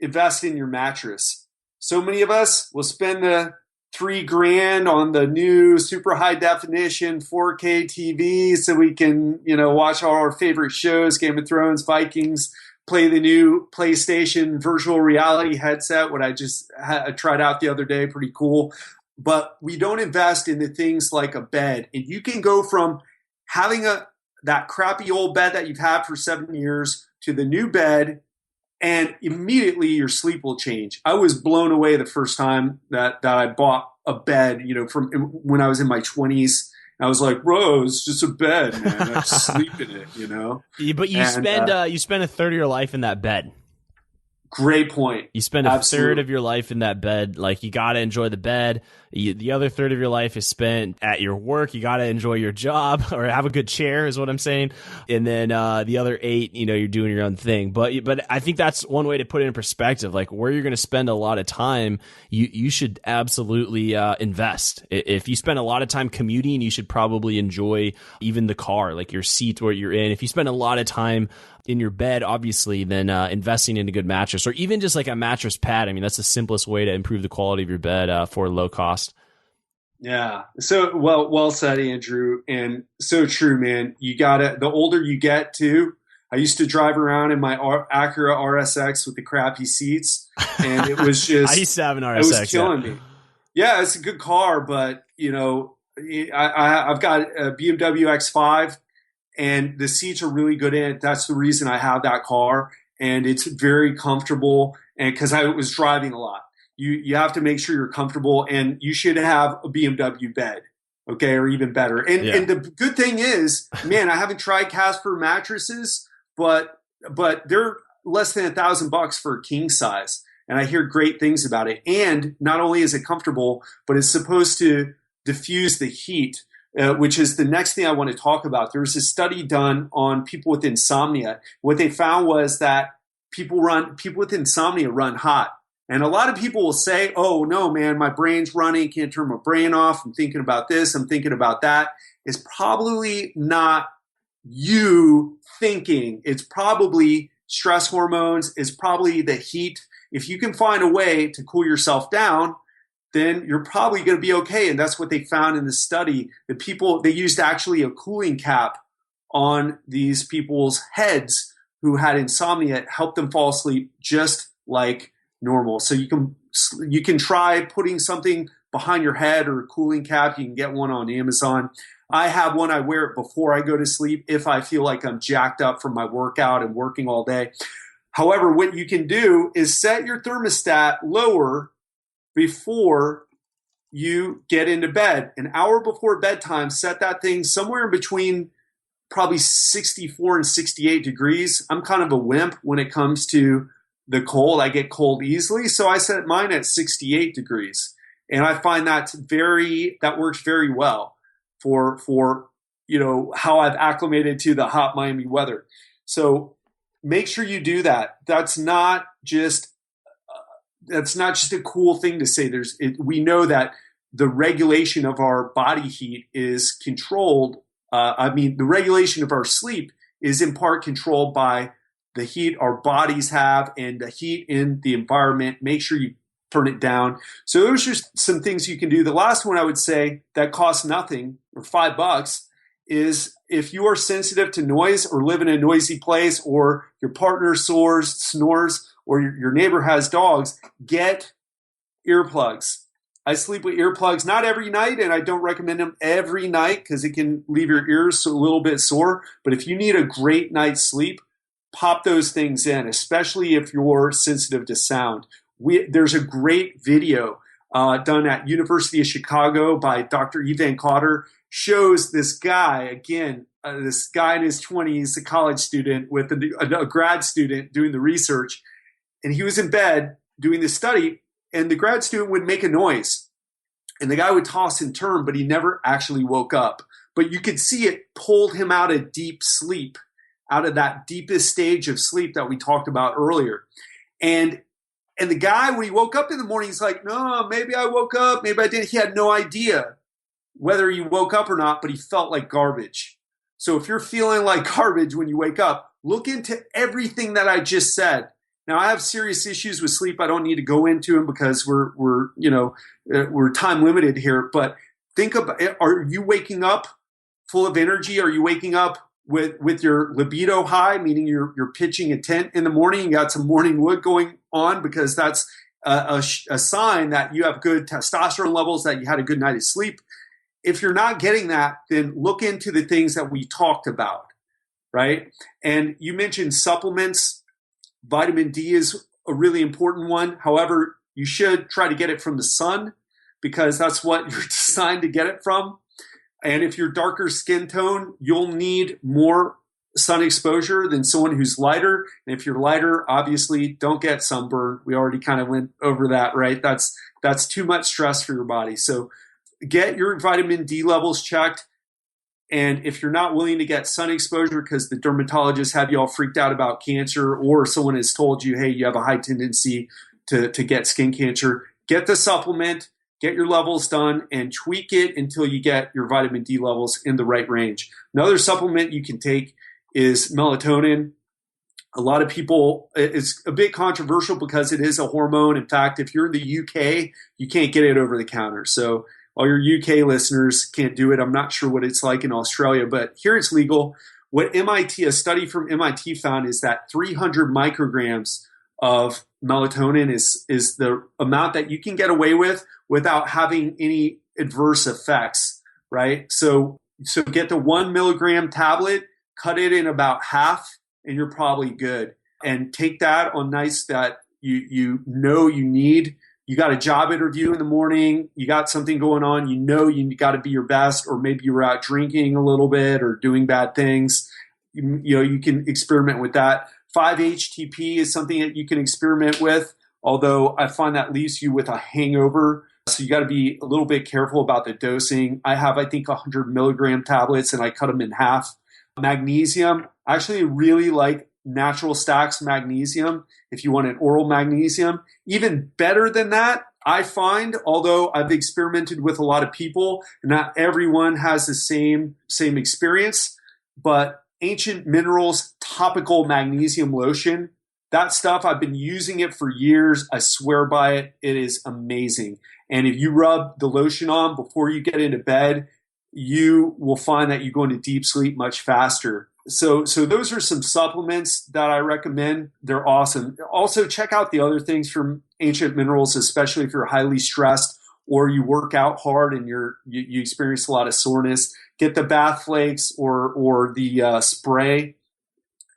invest in your mattress. So many of us will spend the $3,000 on the new super high definition 4K TV so we can, watch all our favorite shows, Game of Thrones, Vikings, play the new PlayStation virtual reality headset, what I just tried out the other day. Pretty cool. But we don't invest in the things like a bed. And you can go from having that crappy old bed that you've had for 7 years to the new bed, and immediately your sleep will change. I was blown away the first time that I bought a bed, from when I was in my 20s. I was like, bro, it's just a bed, man. I just sleep in it, Yeah, but you spend a third of your life in that bed. Great point. You spend a third of your life in that bed. Like, you got to enjoy the bed. The other third of your life is spent at your work. You got to enjoy your job or have a good chair is what I'm saying. And then the other 8, you're doing your own thing. But I think that's one way to put it in perspective. Like, where you're going to spend a lot of time, you should absolutely invest. If you spend a lot of time commuting, you should probably enjoy even the car, like your seat where you're in. If you spend a lot of time in your bed, obviously, then investing in a good mattress or even just like a mattress pad. I mean, that's the simplest way to improve the quality of your bed for low cost. Yeah. So well said, Andrew. And so true, man. The older you get too. I used to drive around in my Acura RSX with the crappy seats, and it was just, I used to have an RSX. It was killing me. Yeah, it's a good car, but I've got a BMW X5 and the seats are really good in it. That's the reason I have that car, and it's very comfortable. And because I was driving a lot. you have to make sure you're comfortable, and you should have a BMW bed, okay, or even better. And the good thing is, man, I haven't tried Casper mattresses, but they're less than $1,000 for a king size, and I hear great things about it. And not only is it comfortable, but it's supposed to diffuse the heat, which is the next thing I want to talk about. There was a study done on people with insomnia. What they found was that people with insomnia run hot. And a lot of people will say, oh, no, man, my brain's running, can't turn my brain off. I'm thinking about this, I'm thinking about that. It's probably not you thinking. It's probably stress hormones. It's probably the heat. If you can find a way to cool yourself down, then you're probably going to be okay. And that's what they found in the study. The people, they used actually a cooling cap on these people's heads who had insomnia. It helped them fall asleep just like normal. So you can try putting something behind your head or a cooling cap. You can get one on Amazon. I have one. I wear it before I go to sleep if I feel like I'm jacked up from my workout and working all day. However, what you can do is set your thermostat lower before you get into bed. An hour before bedtime, set that thing somewhere in between probably 64 and 68 degrees. I'm kind of a wimp when it comes to the cold. I get cold easily, so I set mine at 68 degrees. And I find that works very well for how I've acclimated to the hot Miami weather. So make sure you do that. That's not just a cool thing to say. We know that the regulation of our body heat is controlled. The regulation of our sleep is in part controlled by the heat our bodies have and the heat in the environment. Make sure you turn it down. So those are some things you can do. The last one I would say that costs nothing, or $5, is if you are sensitive to noise or live in a noisy place, or your partner snores, or your neighbor has dogs, get earplugs. I sleep with earplugs, not every night, and I don't recommend them every night because it can leave your ears a little bit sore. But if you need a great night's sleep, pop those things in, especially if you're sensitive to sound. There's a great video done at University of Chicago by Dr. Evan Cotter, shows this guy, again, this guy in his 20s, a college student with a grad student doing the research. And he was in bed doing the study, and the grad student would make a noise. And the guy would toss and turn, but he never actually woke up. But you could see it pulled him out of deep sleep, out of that deepest stage of sleep that we talked about earlier. And the guy, when he woke up in the morning, he's like, no, maybe I woke up, maybe I didn't. He had no idea whether he woke up or not, but he felt like garbage. So if you're feeling like garbage when you wake up, look into everything that I just said. Now, I have serious issues with sleep. I don't need to go into them because we're time limited here. But think about it. Are you waking up full of energy? Are you waking up with your libido high, meaning you're pitching a tent in the morning? You got some morning wood going on because that's a sign that you have good testosterone levels, that you had a good night of sleep. If you're not getting that, then look into the things that we talked about, right? And you mentioned supplements. Vitamin D is a really important one. However, you should try to get it from the sun because that's what you're designed to get it from. And if you're darker skin tone, you'll need more sun exposure than someone who's lighter. And if you're lighter, obviously don't get sunburn. We already kind of went over that, right? That's too much stress for your body. So get your vitamin D levels checked. And if you're not willing to get sun exposure because the dermatologists have you all freaked out about cancer, or someone has told you, hey, you have a high tendency to get skin cancer, get the supplement, get your levels done, and tweak it until you get your vitamin D levels in the right range. Another supplement you can take is melatonin. A lot of people, it's a bit controversial because it is a hormone. In fact, if you're in the UK, you can't get it over the counter. So all your UK listeners can't do it. I'm not sure what it's like in Australia, but here it's legal. What a study from MIT found is that 300 micrograms of melatonin is the amount that you can get away with without having any adverse effects, right? So get the 1 milligram tablet, cut it in about half, and you're probably good. And take that on nights that you know you need you got a job interview in the morning, you got something going on, you got to be your best, or maybe you were out drinking a little bit or doing bad things, you can experiment with that. 5-HTP is something that you can experiment with, although I find that leaves you with a hangover. So you got to be a little bit careful about the dosing. I have, I think, 100 milligram tablets, and I cut them in half. Magnesium, I actually really like Natural Stacks magnesium if you want an oral magnesium. Even better than that, I find, although I've experimented with a lot of people, not everyone has the same experience, but Ancient Minerals topical magnesium lotion, that stuff, I've been using it for years. I swear by it. It is amazing. And if you rub the lotion on before you get into bed, you will find that you go into deep sleep much faster. So those are some supplements that I recommend. They're awesome. Also, check out the other things from Ancient Minerals, especially if you're highly stressed or you work out hard and you experience a lot of soreness. Get the bath flakes or the spray.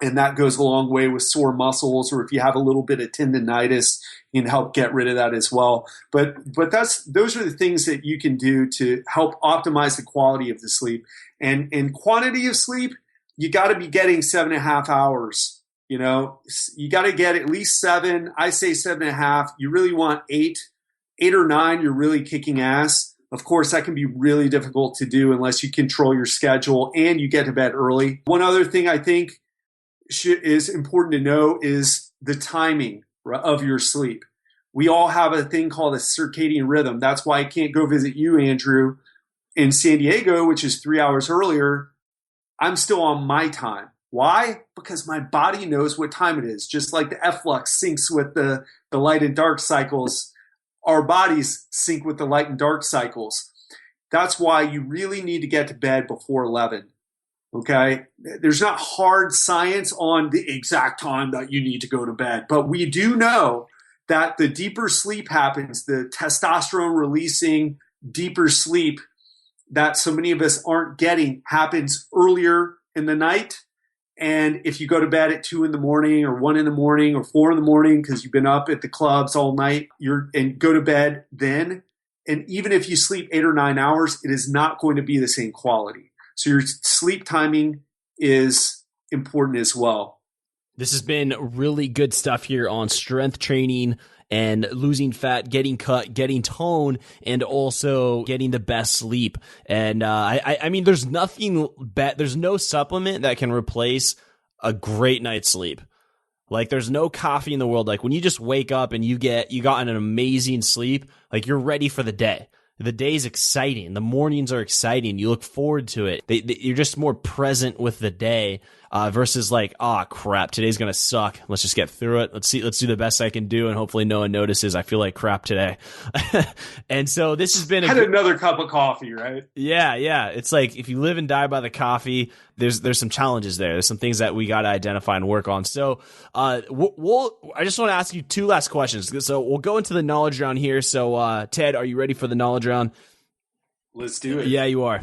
And that goes a long way with sore muscles, or if you have a little bit of tendinitis, you can help get rid of that as well. But those are the things that you can do to help optimize the quality of the sleep. And quantity of sleep, you got to be getting 7.5 hours. You got to get at least 7. I say 7.5. You really want 8 or 9. You're really kicking ass. Of course, that can be really difficult to do unless you control your schedule and you get to bed early. One other thing I think is important to know is the timing of your sleep. We all have a thing called a circadian rhythm. That's why I can't go visit you, Andrew, in San Diego, which is 3 hours earlier. I'm still on my time. Why? Because my body knows what time it is. Just like the efflux syncs with the light and dark cycles, our bodies sync with the light and dark cycles. That's why you really need to get to bed before 11. Okay, there's not hard science on the exact time that you need to go to bed, but we do know that the deeper sleep happens, the testosterone releasing deeper sleep that so many of us aren't getting happens earlier in the night. And if you go to bed at 2 in the morning or 1 in the morning or 4 in the morning because you've been up at the clubs all night, and go to bed then, and even if you sleep 8 or 9 hours, it is not going to be the same quality. So your sleep timing is important as well. This has been really good stuff here on strength training and losing fat, getting cut, getting tone, and also getting the best sleep. And I mean, there's no supplement that can replace a great night's sleep. Like, there's no coffee in the world. Like, when you just wake up and you got an amazing sleep, like, you're ready for the day. The day's exciting. The mornings are exciting. You look forward to it. You're just more present with the day versus like, crap, today's going to suck. Let's just get through it. Let's do the best I can do, and hopefully no one notices I feel like crap today. And so this has been another cup of coffee, right? Yeah. It's like if you live and die by the coffee, there's some challenges there. There's some things that we got to identify and work on. So I just want to ask you 2 last questions. So we'll go into the knowledge round here. So Ted, are you ready for the knowledge round? Let's do it. Yeah, you are.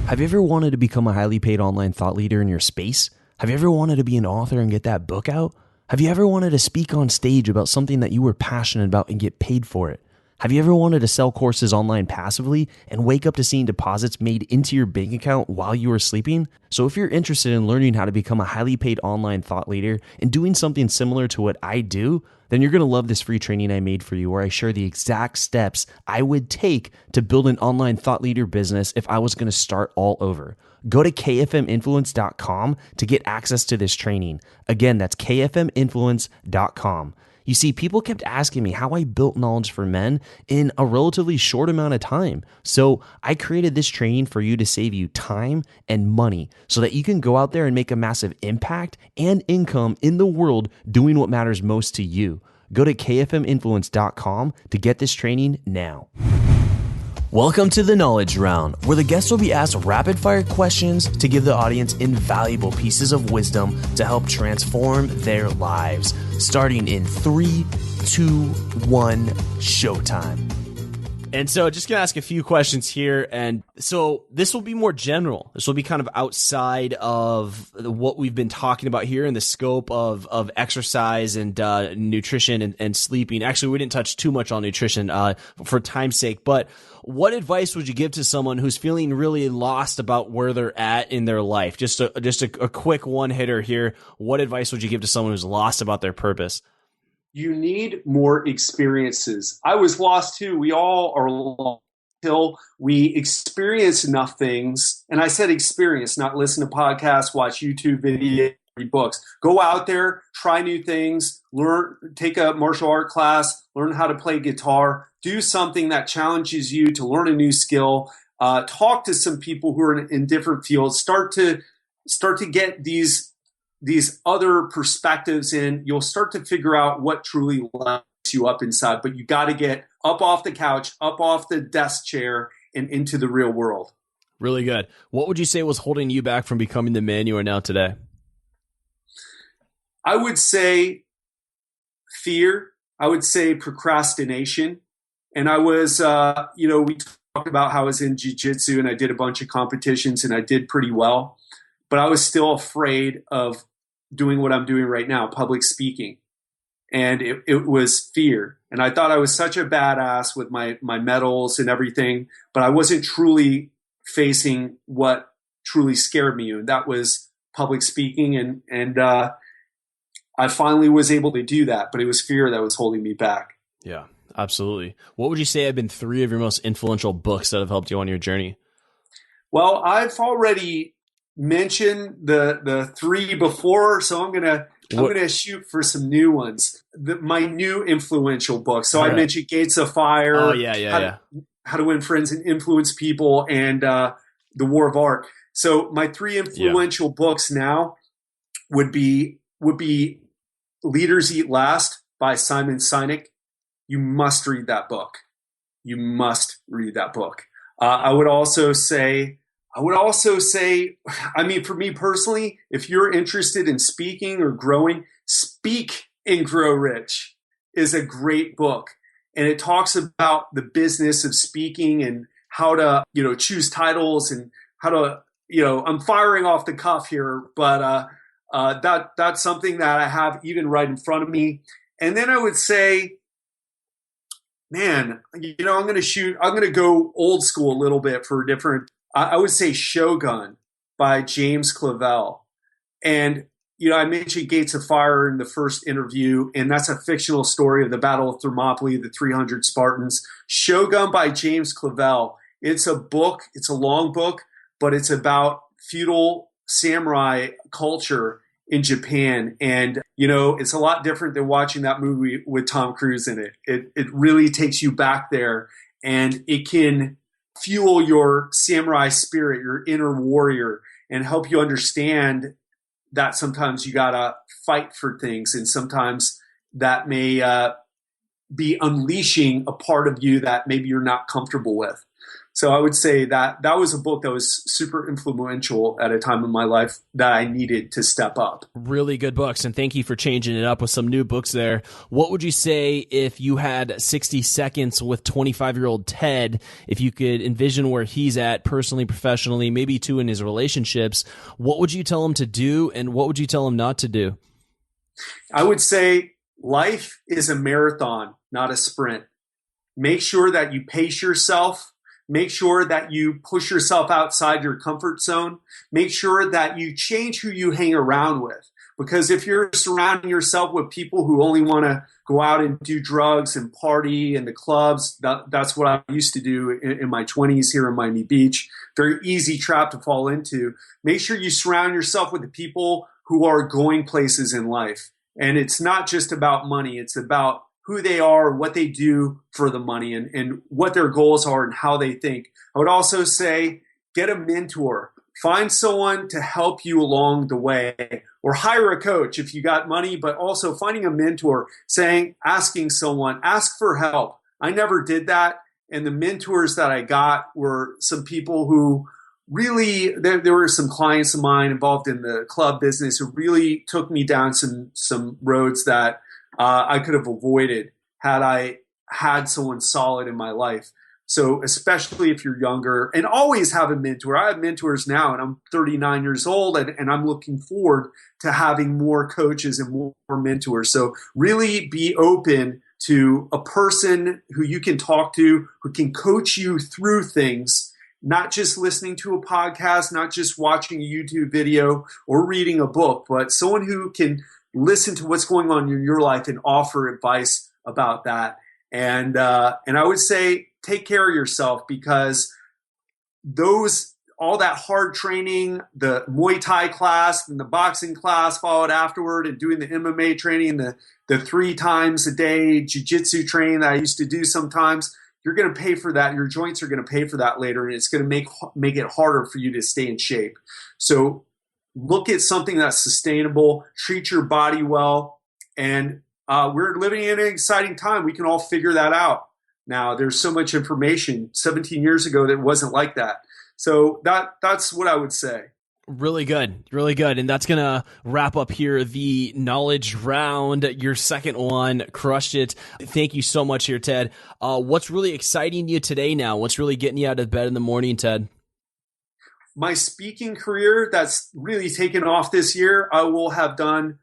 Have you ever wanted to become a highly paid online thought leader in your space? Have you ever wanted to be an author and get that book out? Have you ever wanted to speak on stage about something that you were passionate about and get paid for it? Have you ever wanted to sell courses online passively and wake up to seeing deposits made into your bank account while you were sleeping? So if you're interested in learning how to become a highly paid online thought leader and doing something similar to what I do, then you're going to love this free training I made for you, where I share the exact steps I would take to build an online thought leader business if I was going to start all over. Go to kfminfluence.com to get access to this training. Again, that's kfminfluence.com. You see, people kept asking me how I built knowledge for men in a relatively short amount of time. So I created this training for you to save you time and money so that you can go out there and make a massive impact and income in the world doing what matters most to you. Go to kfminfluence.com to get this training now. Welcome to the Knowledge Round, where the guests will be asked rapid-fire questions to give the audience invaluable pieces of wisdom to help transform their lives. Starting in 3, 2, 1, showtime. And so just going to ask a few questions here. And so this will be more general. This will be kind of outside of what we've been talking about here in the scope of exercise and nutrition and sleeping. Actually, we didn't touch too much on nutrition for time's sake, but what advice would you give to someone who's feeling really lost about where they're at in their life? Just a quick one hitter here. What advice would you give to someone who's lost about their purpose? You need more experiences. I was lost too. We all are lost until we experience enough things. And I said experience, not listen to podcasts, watch YouTube videos, read books. Go out there, try new things, learn, take a martial art class, learn how to play guitar, do something that challenges you to learn a new skill. Talk to some people who are in different fields. Start to get these other perspectives in. You'll start to figure out what truly lights you up inside, but you got to get up off the couch, up off the desk chair, and into the real world. Really good. What would you say was holding you back from becoming the man you are now today? I would say fear. I would say procrastination. And I was, we talked about how I was in jiu-jitsu and I did a bunch of competitions and I did pretty well, but I was still afraid of doing what I'm doing right now, public speaking. And it was fear. And I thought I was such a badass with my medals and everything, but I wasn't truly facing what truly scared me. And that was public speaking. And I finally was able to do that, but it was fear that was holding me back. Yeah, absolutely. What would you say have been 3 of your most influential books that have helped you on your journey? Well, I've already mentioned the 3 before, so I'm gonna shoot for some new ones. My new influential books. So I mentioned Gates of Fire. Oh yeah. How to Win Friends and Influence People, and The War of Art. So my 3 influential books now would be Leaders Eat Last by Simon Sinek. You must read that book. I would also say, I mean, for me personally, if you're interested in speaking or growing, Speak and Grow Rich is a great book. And it talks about the business of speaking and how to, choose titles and how to, I'm firing off the cuff here, but that's something that I have even right in front of me. And then I would say, man, I'm going to go old school a little bit for a different. I would say Shogun by James Clavell. And, I mentioned Gates of Fire in the first interview, and that's a fictional story of the Battle of Thermopylae, the 300 Spartans. Shogun by James Clavell. It's a book. It's a long book, but it's about feudal samurai culture in Japan. And, it's a lot different than watching that movie with Tom Cruise in it. It really takes you back there, and it can fuel your samurai spirit, your inner warrior, and help you understand that sometimes you gotta fight for things, and sometimes that may be unleashing a part of you that maybe you're not comfortable with. So I would say that was a book that was super influential at a time in my life that I needed to step up. Really good books, and thank you for changing it up with some new books there. What would you say if you had 60 seconds with 25-year-old Ted, if you could envision where he's at personally, professionally, maybe too in his relationships, what would you tell him to do and what would you tell him not to do? I would say life is a marathon, not a sprint. Make sure that you pace yourself. Make sure that you push yourself outside your comfort zone. Make sure that you change who you hang around with. Because if you're surrounding yourself with people who only want to go out and do drugs and party in the clubs, that's what I used to do in my 20s here in Miami Beach. Very easy trap to fall into. Make sure you surround yourself with the people who are going places in life. And it's not just about money. It's about who they are, what they do for the money, and what their goals are and how they think. I would also say get a mentor. Find someone to help you along the way, or hire a coach if you got money, but also finding a mentor, asking someone, ask for help. I never did that. And the mentors that I got were some people who really, there were some clients of mine involved in the club business who really took me down some roads that I could have avoided had I had someone solid in my life. So especially if you're younger, and always have a mentor. I have mentors now, and I'm 39 years old, and I'm looking forward to having more coaches and more mentors. So really be open to a person who you can talk to, who can coach you through things, not just listening to a podcast, not just watching a YouTube video or reading a book, but someone who can listen to what's going on in your life and offer advice about that. And I would say take care of yourself, because all that hard training, the Muay Thai class and the boxing class followed afterward, and doing the MMA training, the 3 times a day jiu-jitsu training that I used to do sometimes, you're going to pay for that. Your joints are going to pay for that later, and it's going to make it harder for you to stay in shape. So look at something that's sustainable, treat your body well, and we're living in an exciting time. We can all figure that out now. There's so much information. 17 years ago, that wasn't like that. So that's what I would say. Really good. Really good. And that's going to wrap up here the knowledge round. Your second one crushed it. Thank you so much here, Ted. What's really exciting you today now? What's really getting you out of bed in the morning, Ted? My speaking career, that's really taken off this year. I will have done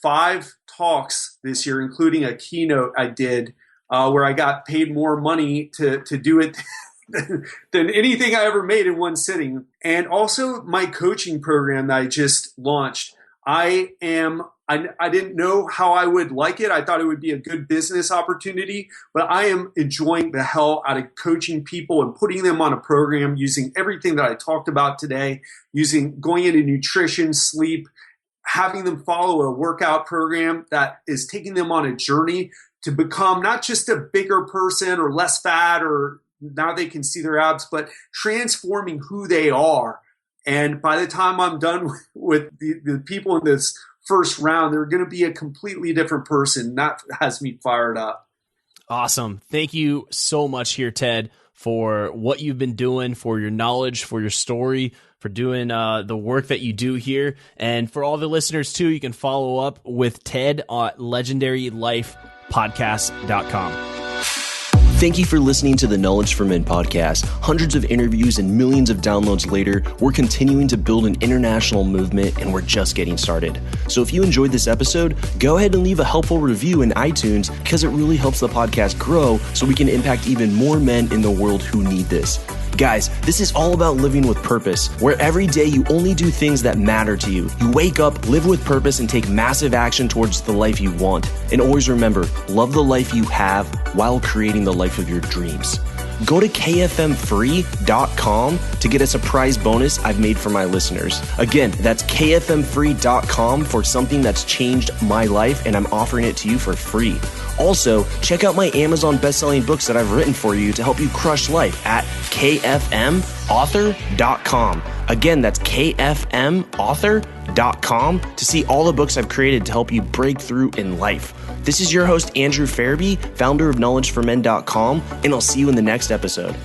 5 talks this year, including a keynote I did where I got paid more money to do it than anything I ever made in one sitting. And also my coaching program that I just launched. I didn't know how I would like it. I thought it would be a good business opportunity, but I am enjoying the hell out of coaching people and putting them on a program using everything that I talked about today, going into nutrition, sleep, having them follow a workout program that is taking them on a journey to become not just a bigger person or less fat, or now they can see their abs, but transforming who they are. And by the time I'm done with the people in this first round, they're going to be a completely different person. That has me fired up. Awesome. Thank you so much here, Ted, for what you've been doing, for your knowledge, for your story, for doing the work that you do here. And for all the listeners too, you can follow up with Ted at legendarylifepodcast.com. Thank you for listening to the Knowledge for Men podcast. Hundreds of interviews and millions of downloads later, we're continuing to build an international movement, and we're just getting started. So if you enjoyed this episode, go ahead and leave a helpful review in iTunes, because it really helps the podcast grow so we can impact even more men in the world who need this. Guys, this is all about living with purpose, where every day you only do things that matter to you. You wake up, live with purpose, and take massive action towards the life you want. And always remember, love the life you have while creating the life of your dreams. Go to kfmfree.com to get a surprise bonus I've made for my listeners. Again, that's kfmfree.com for something that's changed my life, and I'm offering it to you for free. Also, check out my Amazon best-selling books that I've written for you to help you crush life at kfmauthor.com. Again, that's kfmauthor.com to see all the books I've created to help you break through in life. This is your host, Andrew Farabee, founder of knowledgeformen.com, and I'll see you in the next episode.